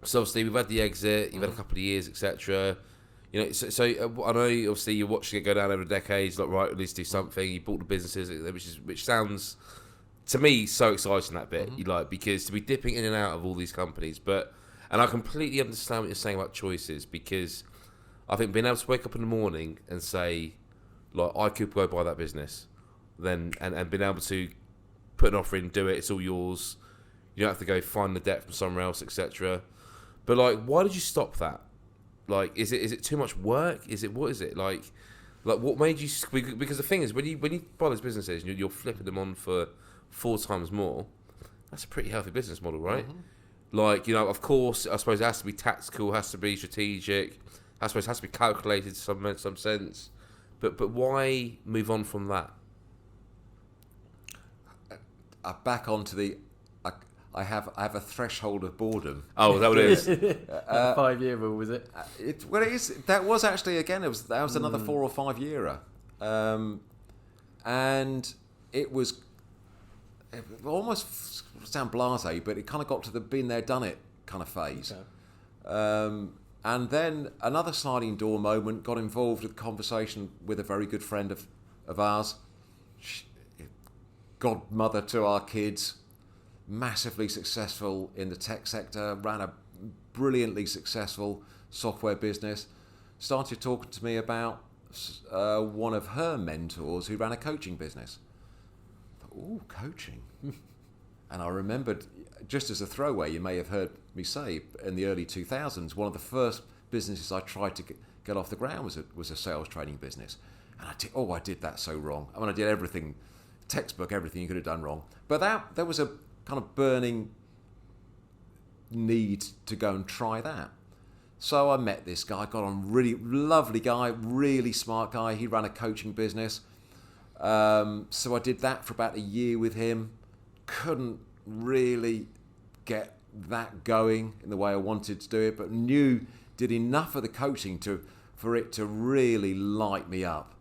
so obviously we've had the exit, you've had a couple of years, etc. So I know obviously you're watching it go down over decades, like, right, at least do something. You bought the businesses, which sounds to me so exciting, that bit. Because to be dipping in and out of all these companies, and I completely understand what you're saying about choices, because I think being able to wake up in the morning and say, like, I could go buy that business, then and being able to put an offer in, do it, it's all yours. You don't have to go find the debt from somewhere else, etc. But like, why did you stop that? Like, is it too much work? What is it like what made you? Because the thing is, when you buy those businesses and you're flipping them on for 4 times more, that's a pretty healthy business model, right? Like, of course, I suppose it has to be tactical, has to be strategic, I suppose it has to be calculated in some sense. But why move on from that? Back onto the. I have a threshold of boredom. Oh, is that what it is? 5-year rule, was it? It is. That was actually, again, that was another 4 or 5 year. And it was almost sound blasé, but it kind of got to the been there, done it kind of phase. Okay. And then another sliding door moment, got involved with a conversation with a very good friend of ours, godmother to our kids, massively successful in the tech sector, ran a brilliantly successful software business, started talking to me about one of her mentors who ran a coaching business. Ooh, coaching. And I remembered, just as a throwaway, you may have heard me say, in the early 2000s, one of the first businesses I tried to get off the ground was a sales training business. And I did that so wrong. I mean, I did everything textbook, everything you could have done wrong. But there was a kind of burning need to go and try that. So I met this guy, got on, really lovely guy, really smart guy. He ran a coaching business. So I did that for about a year with him. Couldn't really get that going in the way I wanted to do it, but did enough of the coaching for it to really light me up.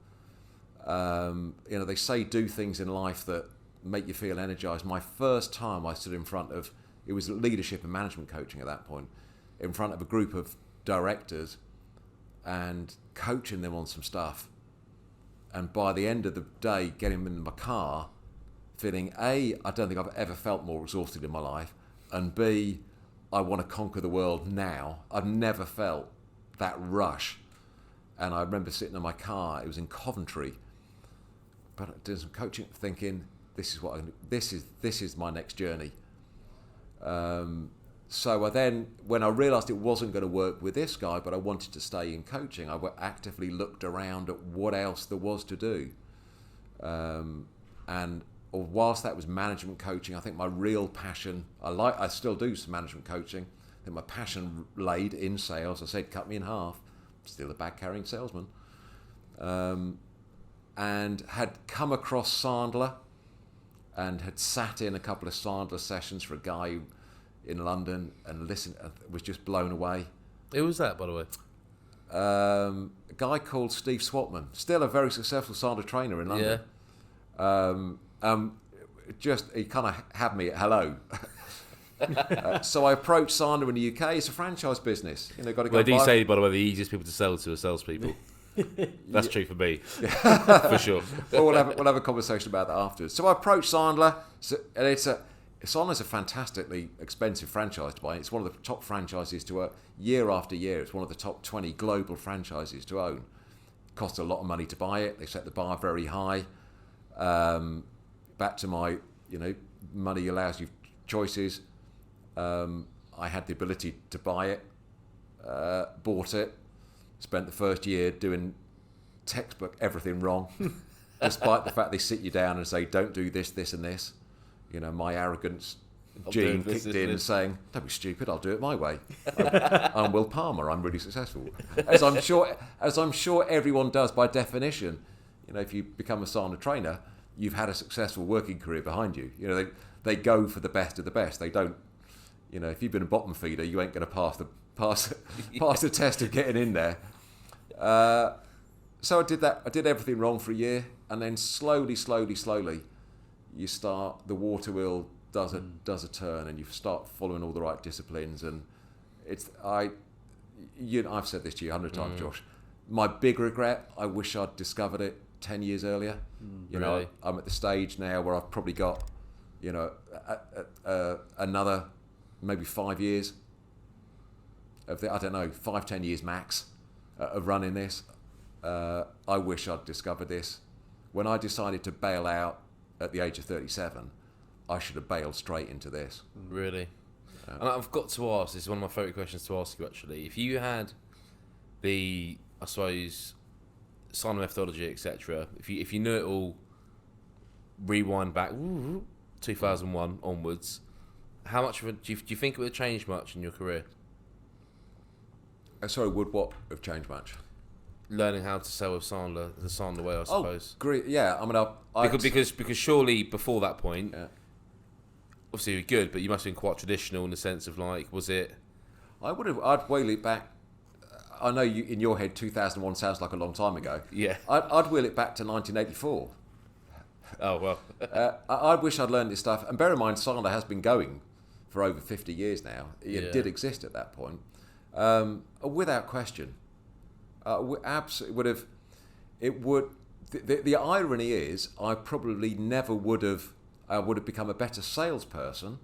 They say do things in life that make you feel energized. My first time I stood in front of, it was leadership and management coaching at that point, in front of a group of directors and coaching them on some stuff. And by the end of the day, getting them in my car, feeling A, I don't think I've ever felt more exhausted in my life, and B, I want to conquer the world now. I've never felt that rush. And I remember sitting in my car, it was in Coventry, but doing some coaching, thinking, this is my next journey. So I then, when I realised it wasn't going to work with this guy, but I wanted to stay in coaching, I actively looked around at what else there was to do. And whilst that was management coaching, I think my real passion, I still do some management coaching. I think my passion laid in sales. I said, cut me in half. Still a bag-carrying salesman. And had come across Sandler and had sat in a couple of Sandler sessions for a guy in London and listened, was just blown away. Who was that, by the way? A guy called Steve Swatman, still a very successful Sandler trainer in London. Yeah. He kind of had me at hello. So I approached Sandler in the UK. It's a franchise business. Got to go. Well, do you say, by the way, the easiest people to sell to are salespeople? That's true for me, for sure. Well, we'll have a conversation about that afterwards. So I approached Sandler, and Sandler's a fantastically expensive franchise to buy. It's one of the top franchises to own. Year after year, it's one of the top 20 global franchises to own. It costs a lot of money to buy it. They set the bar very high. Back to my, money allows you choices. I had the ability to buy it, bought it, spent the first year doing textbook everything wrong, despite the fact they sit you down and say, don't do this, this and this. My arrogance gene kicked in and saying, don't be stupid, I'll do it my way. I'm Will Palmer, I'm really successful. As I'm sure everyone does by definition. If you become a Sandler trainer, you've had a successful working career behind you. They go for the best of the best. They don't, if you've been a bottom feeder, you ain't going to pass the test of getting in there. So I did that. I did everything wrong for a year, and then slowly, you start. The water wheel does a turn, and you start following all the right disciplines. And I've said this to you 100 times, Josh. My big regret, I wish I'd discovered it 10 years earlier. Really? I'm at the stage now where I've probably got, another maybe 5 years of 5-10 years max of running this. I wish I'd discovered this. When I decided to bail out at the age of 37, I should have bailed straight into this. Really? And I've got to ask, this is one of my favourite questions to ask you actually. If you had the, I suppose, Sandler methodology, etc., if you knew it all, rewind back 2001 onwards, how much of do you think it would have changed much in your career? Sorry, would what have changed much? Learning how to sell with Sandler, the Sandler way, I suppose. Oh, great! Yeah, I mean, because surely before that point, obviously you're good, but you must have been quite traditional in the sense of was it? I'd wheel it back. I know you in your head 2001 sounds like a long time ago. Yeah. I'd wheel it back to 1984. Oh well. I wish I'd learned this stuff. And bear in mind, Sandler has been going for over 50 years now. It did exist at that point. Without question. Absolutely would have. It would. The irony is, I probably never would have. I would have become a better salesperson,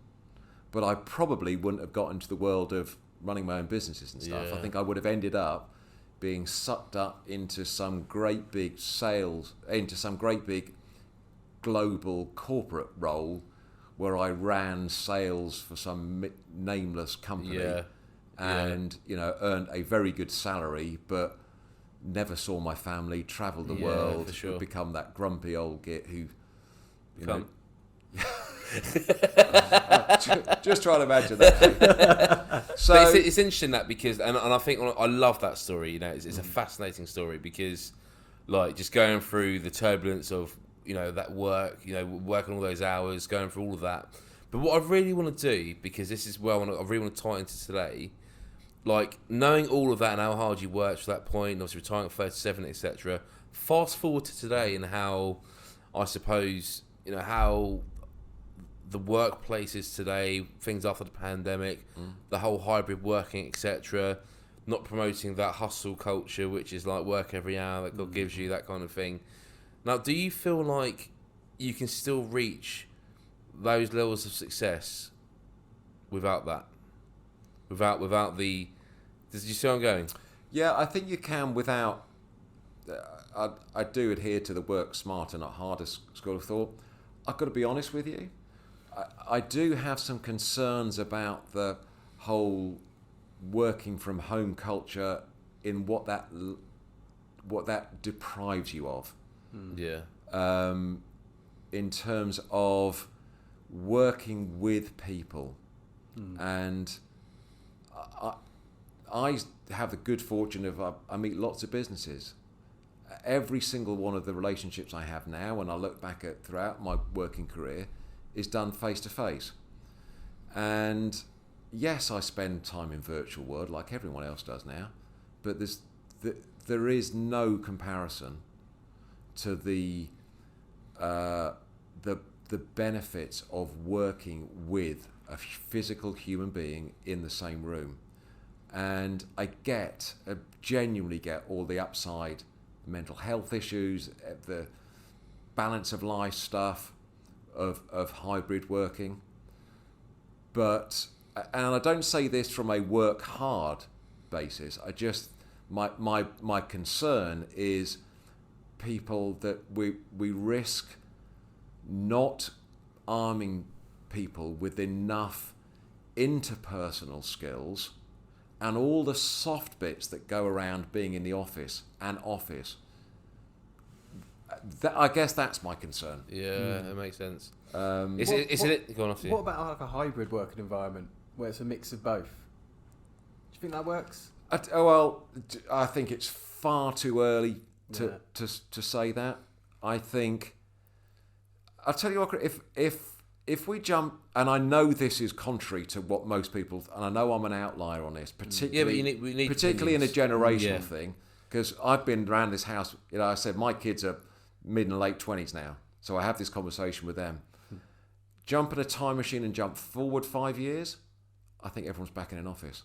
but I probably wouldn't have got into the world of running my own businesses and stuff. Yeah. I think I would have ended up being sucked up into some great big global corporate role where I ran sales for some nameless company and earned a very good salary, but never saw my family, travelled the world, for sure. become that grumpy old git who You Come. just try to imagine that. So But it's interesting that because, and I think I love that story. You know, it's a fascinating story because, like, just going through the turbulence of that work, working all those hours, going through all of that. But what I really want to do, because this is where I really want to tie into today, like knowing all of that and how hard you worked to that point, obviously retiring at 37, etc. Fast forward to today and how, I suppose, how the workplace is today, things after the pandemic, the whole hybrid working, etc. Not promoting that hustle culture, which is like work every hour that God gives you, that kind of thing. Now, do you feel like you can still reach those levels of success without that? Without the... Did you see where I'm going? yeah, I think you can without. I do adhere to the work smarter, not harder school of thought. I've got to be honest with you. I do have some concerns about the whole working from home culture in what that deprives you of. Yeah. In terms of working with people. And I have the good fortune of I meet lots of businesses. Every single one of the relationships I have now, when I look back at throughout my working career, is done face to face. And yes, I spend time in virtual world like everyone else does now, but there is no comparison to the benefits of working with a physical human being in the same room. And I genuinely get all the upside, mental health issues, the balance of life stuff of hybrid working. But, and I don't say this from a work hard basis, I just, my concern is people that we risk not arming people with enough interpersonal skills and all the soft bits that go around being in the office and office. I guess that's my concern. Yeah, that makes sense. Go on, off to you. What about like a hybrid working environment where it's a mix of both? Do you think that works? I think it's far too early to say that. I think I'll tell you what. If we jump, and I know this is contrary to what most people, and I know I'm an outlier on this, particularly, we need particularly in a opinions. generational thing, because I've been around this house. I said my kids are mid and late 20s now, so I have this conversation with them. Jump in a time machine and jump forward 5 years, I think everyone's back in an office.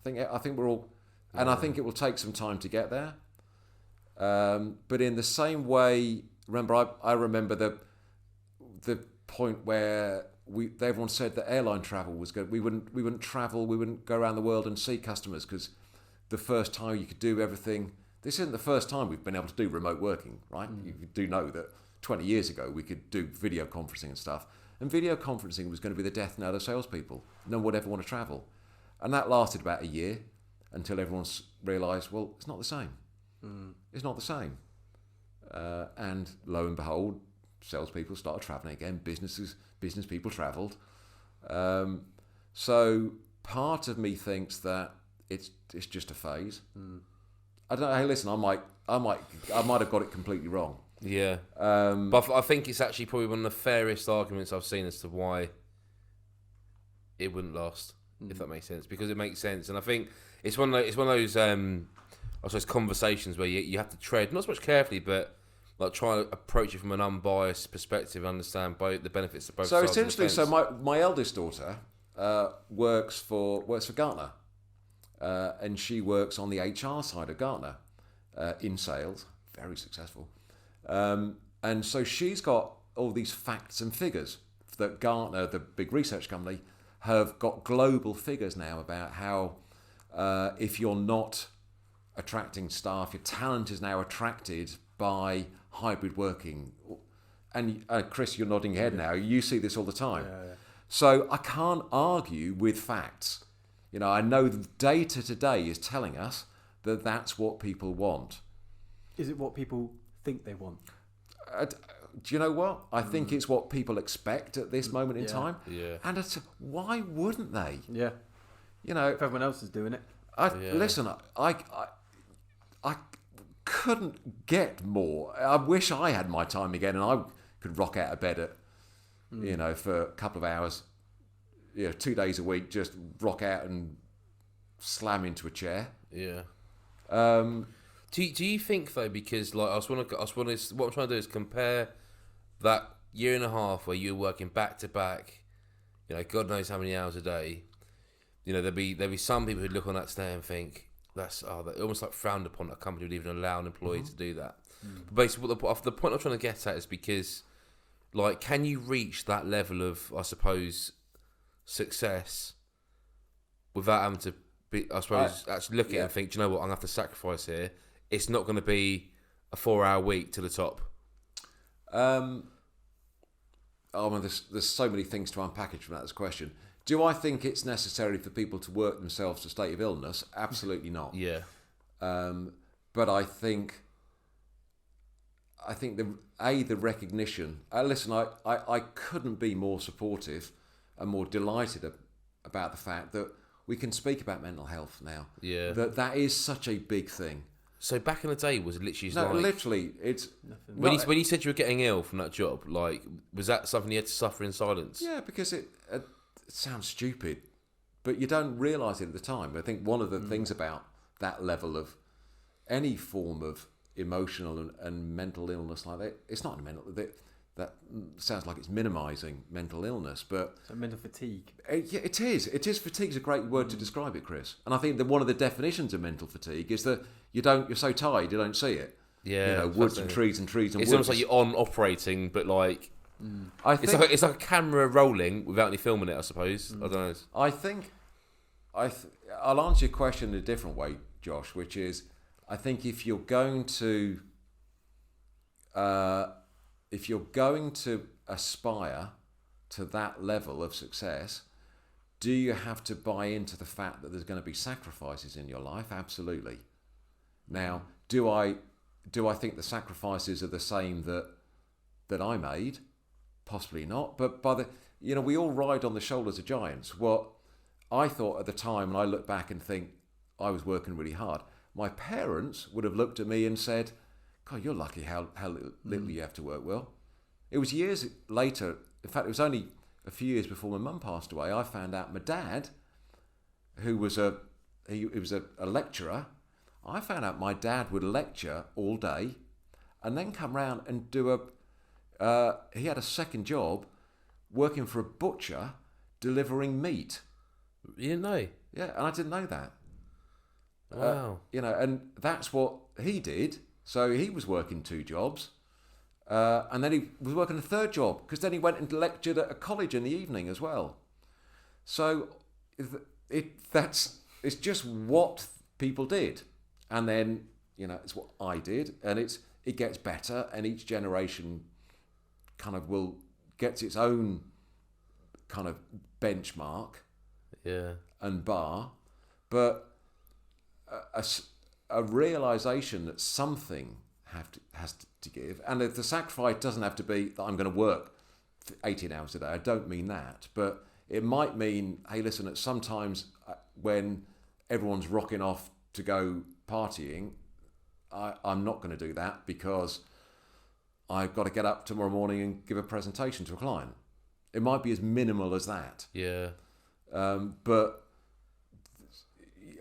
I think we're all, and I think it will take some time to get there. But in the same way, I remember the point where everyone said that airline travel was good. We wouldn't travel. We wouldn't go around the world and see customers because the first time you could do everything. This isn't the first time we've been able to do remote working, right? You do know that 20 years ago we could do video conferencing and stuff, and video conferencing was going to be the death knell of salespeople. No one would ever want to travel, and that lasted about a year until everyone's realised, well, it's not the same. It's not the same. And lo and behold, salespeople started travelling again. Business people travelled. So part of me thinks that it's just a phase. I don't know. Hey, listen, I might have got it completely wrong. Yeah. But I think it's actually probably one of the fairest arguments I've seen as to why it wouldn't last, if that makes sense. Because it makes sense, and I think it's one of those I suppose conversations where you have to tread not so much carefully, but like try to approach it from an unbiased perspective, understand both the benefits of both so sides. So essentially, so my eldest daughter works for Gartner, and she works on the HR side of Gartner in sales, very successful, and so she's got all these facts and figures that Gartner, the big research company, have got global figures now about how if you're not attracting staff, your talent is now attracted by hybrid working. And Chris, you're nodding your head now. You see this all the time. Yeah. So I can't argue with facts. I know the data today is telling us that that's what people want. Is it what people think they want? Do you know what? I think it's what people expect at this moment in time. Yeah. And why wouldn't they? Yeah. You know, If everyone else is doing it. Listen, I couldn't get more. I wish I had my time again and I could rock out of bed at, for a couple of hours, 2 days a week, just rock out and slam into a chair. Yeah. Do you think though? Because like what I'm trying to do is compare that year and a half where you're working back to back, God knows how many hours a day. There'll be some people who look on that today and think that's almost like frowned upon. A company would even allow an employee to do that. But basically, the point I'm trying to get at is because, like, can you reach that level of, I suppose, success without having to be, I suppose, actually look at it and think, do you know what, I'm going to have to sacrifice here. It's not going to be a 4-hour week to the top. There's so many things to unpackage from that question. Do I think it's necessary for people to work themselves to a state of illness? Absolutely not. Yeah. But I think the recognition. Listen, I couldn't be more supportive and more delighted about the fact that we can speak about mental health now. Yeah. That is such a big thing. So back in the day, was it literally literally, it's when you said you were getting ill from that job, like, was that something you had to suffer in silence? Yeah, because it sounds stupid, but you don't realise it at the time. I think one of the things about that level of any form of emotional and mental illness like that, it's not a mental. That sounds like it's minimising mental illness, but so mental fatigue. Yeah, it is. It is. Fatigue's a great word to describe it, Chris. And I think that one of the definitions of mental fatigue is that you're so tired you don't see it. Yeah, woods and trees and trees and it's woods. almost like you're on operating, but like it's like a camera rolling without any filming it. I suppose. I don't know. I think I'll answer your question in a different way, Josh, which is I think if you're going to aspire to that level of success, do you have to buy into the fact that there's going to be sacrifices in your life? Absolutely. Now, do I think the sacrifices are the same that I made? Possibly not. But we all ride on the shoulders of giants. What I thought at the time, and I look back and think I was working really hard. My parents would have looked at me and said, God, you're lucky how little you have to work, Will. It was years later, in fact, it was only a few years before my mum passed away, I found out my dad, who was a lecturer, I found out my dad would lecture all day and then come round and do he had a second job working for a butcher delivering meat. You didn't know? Yeah, and I didn't know that. Wow. And that's what he did. So he was working 2 jobs, and then he was working a 3rd job because then he went and lectured at a college in the evening as well. So it's just what people did, and then it's what I did, and it gets better, and each generation kind of gets its own kind of benchmark, and bar, but a realisation that something has to give, and if the sacrifice doesn't have to be that I'm going to work 18 hours a day. I don't mean that, but it might mean, hey, listen, at sometimes when everyone's rocking off to go partying, I'm not going to do that because I've got to get up tomorrow morning and give a presentation to a client. It might be as minimal as that. Yeah. But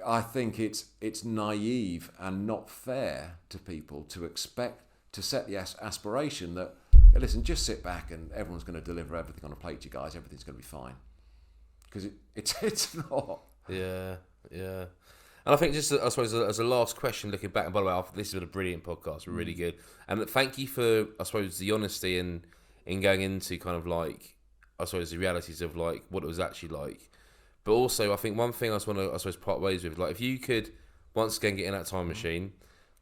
I think it's naive and not fair to people to expect to set the aspiration that, hey, listen, just sit back and everyone's going to deliver everything on a plate to you guys. Everything's going to be fine, because it's not. Yeah. And I think just, I suppose, as a last question, looking back, and by the way, this has been a brilliant podcast, really good. And thank you for, I suppose, the honesty in going into kind of like, I suppose, the realities of like what it was actually like. But also, I think one thing I just want to, I suppose, part ways with, like, if you could once again get in that time machine,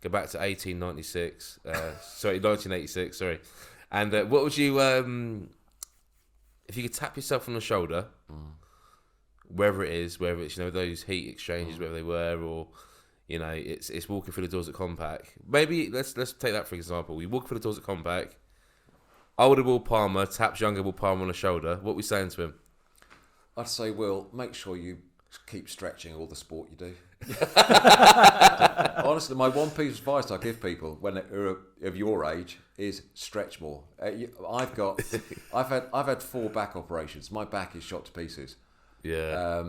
go back to 1986, sorry. And what would you, if you could tap yourself on the shoulder, wherever it's, those heat exchanges, wherever they were, or, You know, it's walking through the doors at Compaq. Maybe let's take that for example. We walk through the doors at Compaq. Older Will Palmer taps younger Will Palmer on the shoulder. What are we saying to him? I'd say, Will, make sure you keep stretching all the sport you do. Honestly, my one piece of advice I give people when they're of your age is stretch more. I've had 4 back operations. My back is shot to pieces. Yeah.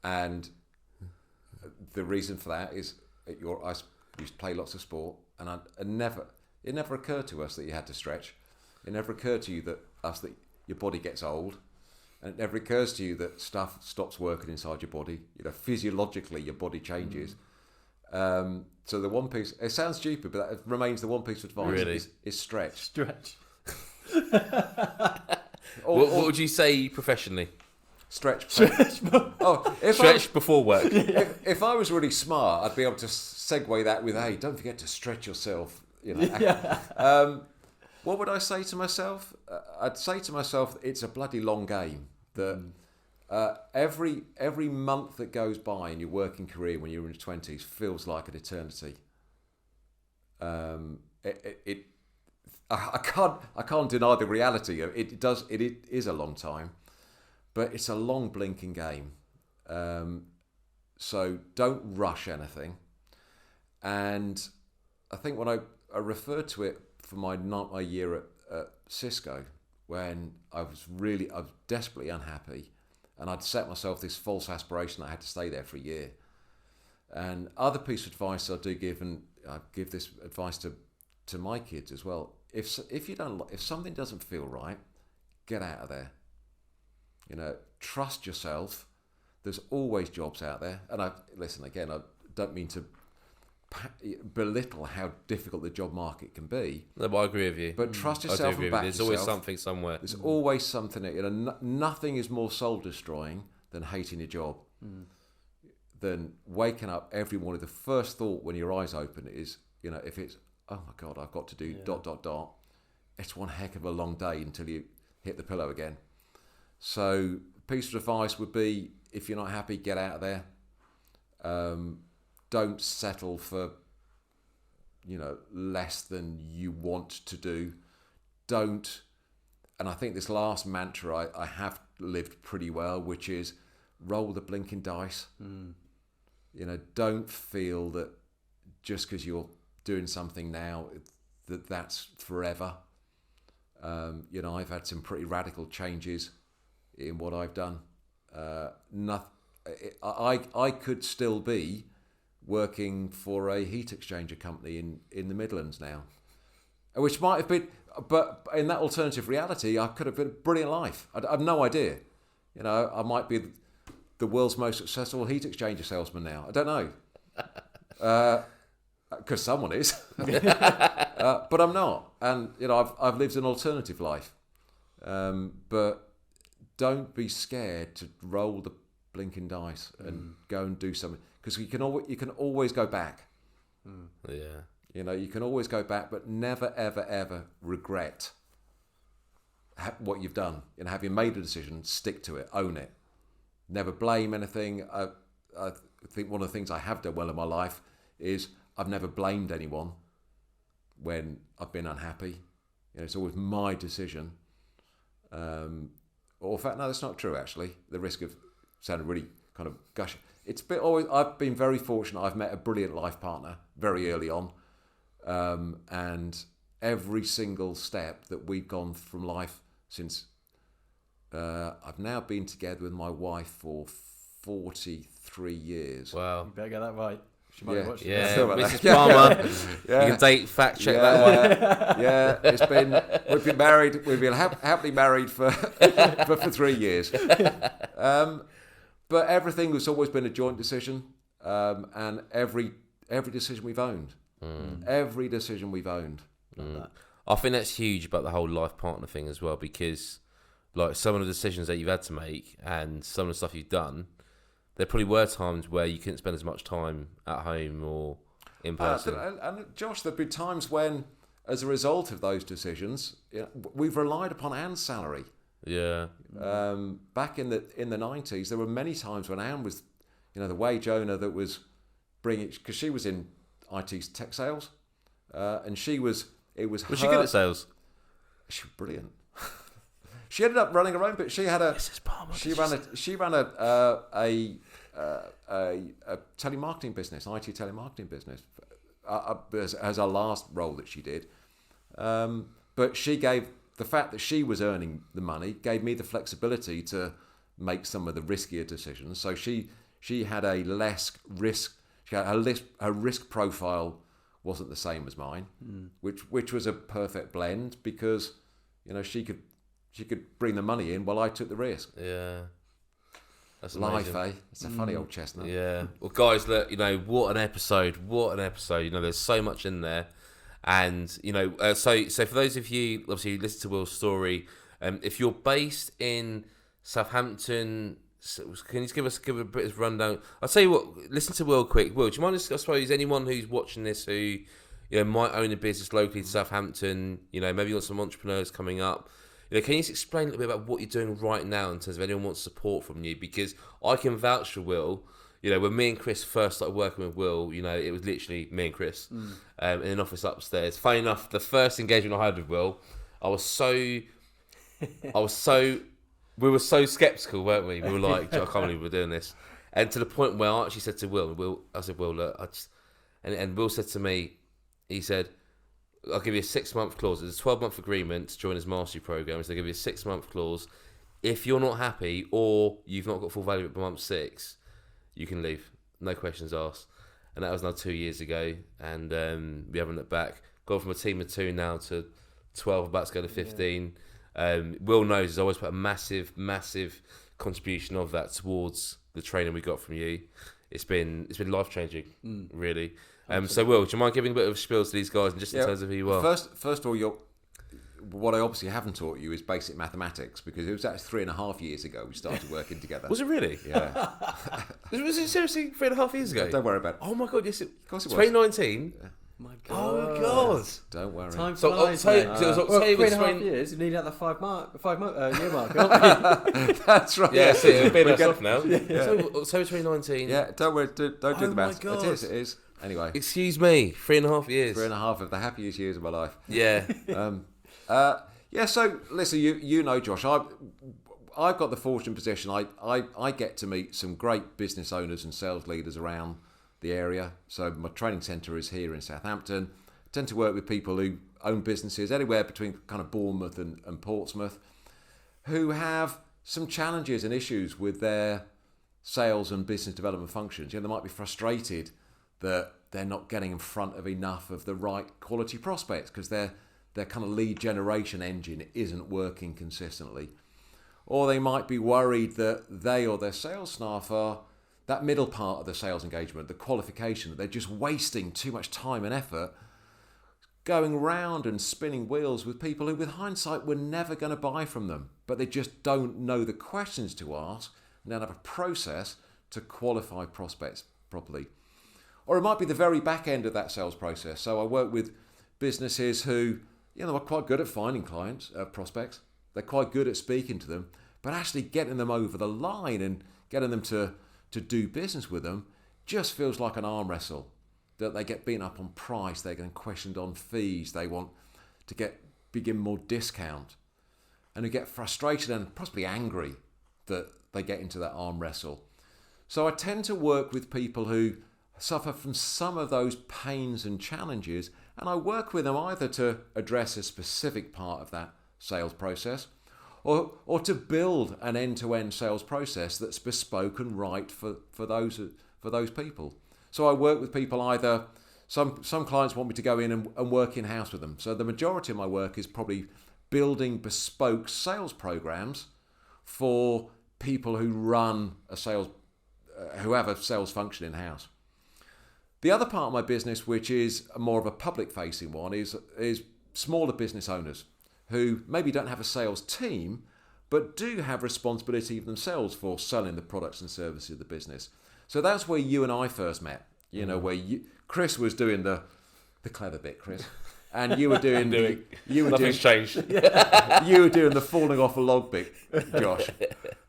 And the reason for that is I used to play lots of sport, and it never occurred to us that you had to stretch. It never occurred to you that your body gets old, and it never occurs to you that stuff stops working inside your body. You know, physiologically, your body changes. So the one piece, it sounds stupid, but that remains the one piece of advice Really? is stretch. Stretch. What would you say professionally? Stretch. Stretch. Stretch before work. If I was really smart, I'd be able to segue that with, hey, don't forget to stretch yourself. You know. What would I say to myself? I'd say to myself, it's a bloody long game. That every month that goes by in your working career when you're in your 20s feels like an eternity. I can't deny the reality. It is a long time, but it's a long blinking game. So don't rush anything. And I think when I referred to it for my year at Cisco, when I was desperately unhappy, and I'd set myself this false aspiration that I had to stay there for a year. And other piece of advice I do give, and I give this advice to my kids as well. If something doesn't feel right, get out of there. You know, trust yourself. There's always jobs out there. And I don't mean to belittle how difficult the job market can be. No, but I agree with you. But trust yourself and back There's yourself. always something somewhere. There's always something. Nothing is more soul destroying than hating your job. Than waking up every morning. The first thought when your eyes open is, you know, if it's, oh my God, I've got to do ... It's one heck of a long day until you hit the pillow again. So, piece of advice would be, if you're not happy, get out of there. Don't settle for, you know, less than you want to do. Don't, and I think this last mantra I have lived pretty well, which is roll the blinking dice. You know, don't feel that just because you're doing something now that's forever. You know, I've had some pretty radical changes in what I've done. I could still be working for a heat exchanger company in the Midlands now, which might have been, but in that alternative reality, I could have been a brilliant life. I've no idea. You know, I might be the world's most successful heat exchanger salesman now. I don't know, because someone is, but I'm not. And you know, I've lived an alternative life, but don't be scared to roll the blinking dice and go and do something, because you can always go back. Yeah. You know, you can always go back, but never, ever, ever regret what you've done. You know, have you made a decision, stick to it, own it. Never blame anything. I think one of the things I have done well in my life is I've never blamed anyone when I've been unhappy. You know, it's always my decision. Or in fact, no, that's not true, actually. The risk of sounding really kind of gushing. I've been very fortunate. I've met a brilliant life partner very early on. And every single step that we've gone from life since I've now been together with my wife for 43 years. Wow. You better get that right. She might have watched it. Yeah, Mrs. Palmer. Yeah. You can date fact check that one. Yeah, we've been married. We've been happily married for 3 years. But everything has always been a joint decision, and every decision we've owned. Every decision we've owned. I think that's huge about the whole life partner thing as well, because like some of the decisions that you've had to make and some of the stuff you've done, there probably were times where you couldn't spend as much time at home or in person. And Josh, there've been times when, as a result of those decisions, you know, we've relied upon Anne's salary. Yeah. Back in the 90s, there were many times when Anne was, you know, the wage owner that was bring it, because she was in IT tech sales, and it was Was her, she good at sales? she was brilliant. She ended up running her own, but she had a Mrs. Palmer. she ran a telemarketing business, IT telemarketing business, as our last role that she did. But the fact that she was earning the money gave me the flexibility to make some of the riskier decisions. So she had a less risk. Her risk profile wasn't the same as mine, which was a perfect blend, because she could bring the money in while I took the risk. Yeah. That's Life, amazing. It's a funny old chestnut. Yeah. Well, guys, look, what an episode. What an episode. There's so much in there. And, so for those of you, obviously, who listen to Will's story, if you're based in Southampton, can you give a bit of rundown? I'll tell you what, listen to Will quick. Will, do you mind, I suppose, anyone who's watching this who, might own a business locally to Southampton, maybe you've got some entrepreneurs coming up, can you just explain a little bit about what you're doing right now in terms of anyone wants support from you? Because I can vouch for Will. When me and Chris first started working with Will, it was literally me and Chris in an office upstairs. Funny enough, the first engagement I had with Will, we were so skeptical, weren't we? We were like, I can't believe we're doing this. And to the point where I actually said to Will, I said, Will, look, and Will said to me, he said, I'll give you a 6-month clause. It's a 12-month agreement to join his mastery program. So they'll give you a 6-month clause. If you're not happy or you've not got full value by month 6, you can leave. No questions asked. And that was now 2 years ago. And we haven't looked back. Gone from a team of 2 now to 12, about to go to 15. Yeah. Will knows he's always put a massive, massive contribution of that towards the training we got from you. It's been life-changing, really. So, Will, do you mind giving a bit of a spiel to these guys, and just in terms of who you are? First of all, what I obviously haven't taught you is basic mathematics, because it was actually 3.5 years ago we started working together. Was it really? Yeah. Was it seriously 3.5 years ago? Don't worry about it. Oh my God! Yes, Of course it was. 2019. My God. Oh my God! Don't worry. Time So flies, October, mate. so it was Well, October 3.5 years, you need out the 5 year mark, aren't we? That's right. Yeah, see, we're being us We're off now. So October 2019. Yeah, don't worry. Don't do the my maths. God. It is. Anyway, Excuse me, 3.5 years. 3.5 of the happiest years of my life. Yeah. So listen, you know, Josh, I've got the fortunate position. I get to meet some great business owners and sales leaders around the area. So my training centre is here in Southampton. I tend to work with people who own businesses anywhere between kind of Bournemouth and Portsmouth, who have some challenges and issues with their sales and business development functions. They might be frustrated that they're not getting in front of enough of the right quality prospects because their kind of lead generation engine isn't working consistently. Or they might be worried that they or their sales staff are that middle part of the sales engagement, the qualification, that they're just wasting too much time and effort going round and spinning wheels with people who, with hindsight, were never going to buy from them, but they just don't know the questions to ask and don't have a process to qualify prospects properly. Or it might be the very back end of that sales process. So I work with businesses who, are quite good at finding clients, prospects. They're quite good at speaking to them, but actually getting them over the line and getting them to do business with them just feels like an arm wrestle. That they get beaten up on price, they're getting questioned on fees, they want to begin more discount, and who get frustrated and possibly angry that they get into that arm wrestle. So I tend to work with people who suffer from some of those pains and challenges, and I work with them either to address a specific part of that sales process or to build an end-to-end sales process that's bespoke and right for those people. So I work with people either, some clients want me to go in and work in-house with them. So the majority of my work is probably building bespoke sales programs for people who run who have a sales function in-house. The other part of my business, which is more of a public-facing one, is smaller business owners who maybe don't have a sales team, but do have responsibility themselves for selling the products and services of the business. So that's where you and I first met, where Chris was doing the clever bit, Chris, and you were doing Nothing's changed. You were doing the falling off a log bit, Josh.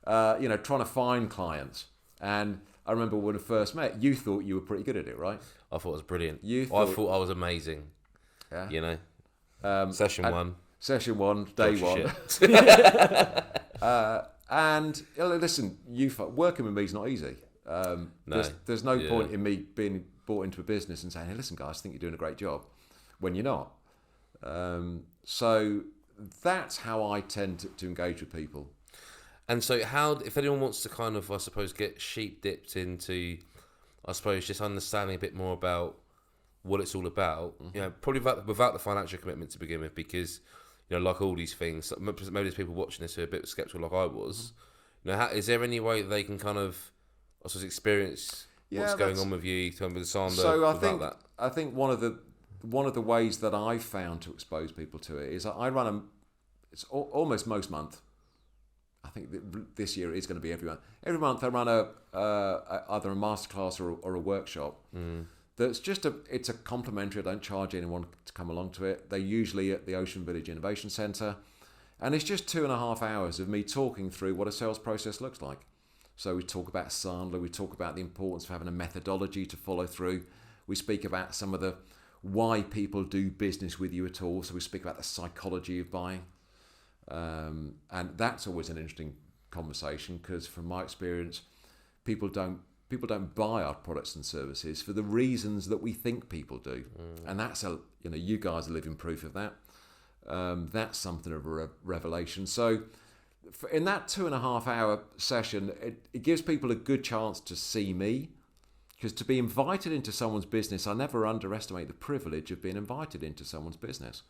Trying to find clients. And I remember when we first met, you thought you were pretty good at it, right? I thought it was brilliant. I thought I was amazing. Yeah. You know, session one. Session one, day one. And listen, working with me is not easy. There's no point in me being brought into a business and saying, hey, listen, guys, I think you're doing a great job, when you're not. So that's how I tend to engage with people. And so if anyone wants to kind of, I suppose, get sheep dipped into, I suppose, just understanding a bit more about what it's all about, you know, probably without the financial commitment to begin with, because, you know, like all these things, maybe there's people watching this who are a bit sceptical like I was. You know, is there any way they can kind of, I suppose, experience what's going on with you, with Sandler? So I think one of the ways that I've found to expose people to it is I run it's almost most month. I think that this year it is going to be every month. Every month I run either a masterclass or a workshop. That's it's a complimentary. I don't charge anyone to come along to it. They're usually at the Ocean Village Innovation Centre, and it's just 2.5 hours of me talking through what a sales process looks like. So we talk about Sandler, we talk about the importance of having a methodology to follow through. We speak about some of the why people do business with you at all. So we speak about the psychology of buying. And that's always an interesting conversation, because from my experience, people don't buy our products and services for the reasons that we think people do. And that's you guys are living proof of that. That's something of a revelation. So in that 2.5 hour session, it gives people a good chance to see me, because to be invited into someone's business, I never underestimate the privilege of being invited into someone's business.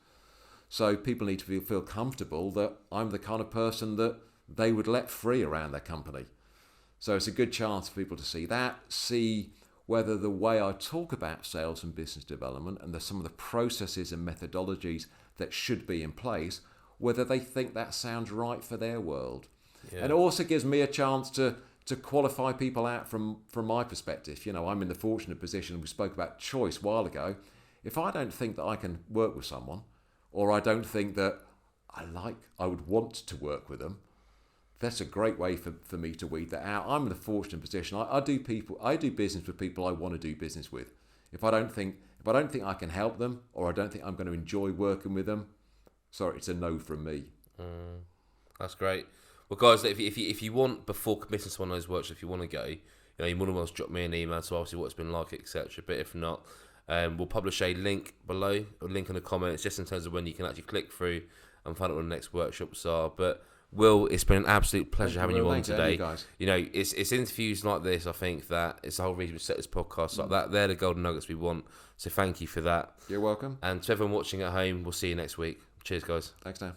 So people need to feel comfortable that I'm the kind of person that they would let free around their company. So it's a good chance for people to see that, see whether the way I talk about sales and business development and some of the processes and methodologies that should be in place, whether they think that sounds right for their world. Yeah. And it also gives me a chance to qualify people out from my perspective. You know, I'm in the fortunate position, we spoke about choice a while ago. If I don't think that I can work with someone, or I don't think that I would want to work with them, that's a great way for me to weed that out. I'm in a fortunate position. I do business with people I want to do business with. If I don't think I can help them, or I don't think I'm going to enjoy working with them, sorry, it's a no from me. That's great. Well, guys, if you want, before committing to one of those workshops, if you want to go, you know, you more than well drop me an email to ask you what it's been like, etc. But if not, we'll publish a link below, a link in the comments, just in terms of when you can actually click through and find out what the next workshops are. But Will, it's been an absolute pleasure having you on today. You know, it's interviews like this, I think, that it's the whole reason we set this podcast like that. They're the golden nuggets we want. So thank you for that. You're welcome. And to everyone watching at home, we'll see you next week. Cheers, guys. Thanks, Dan.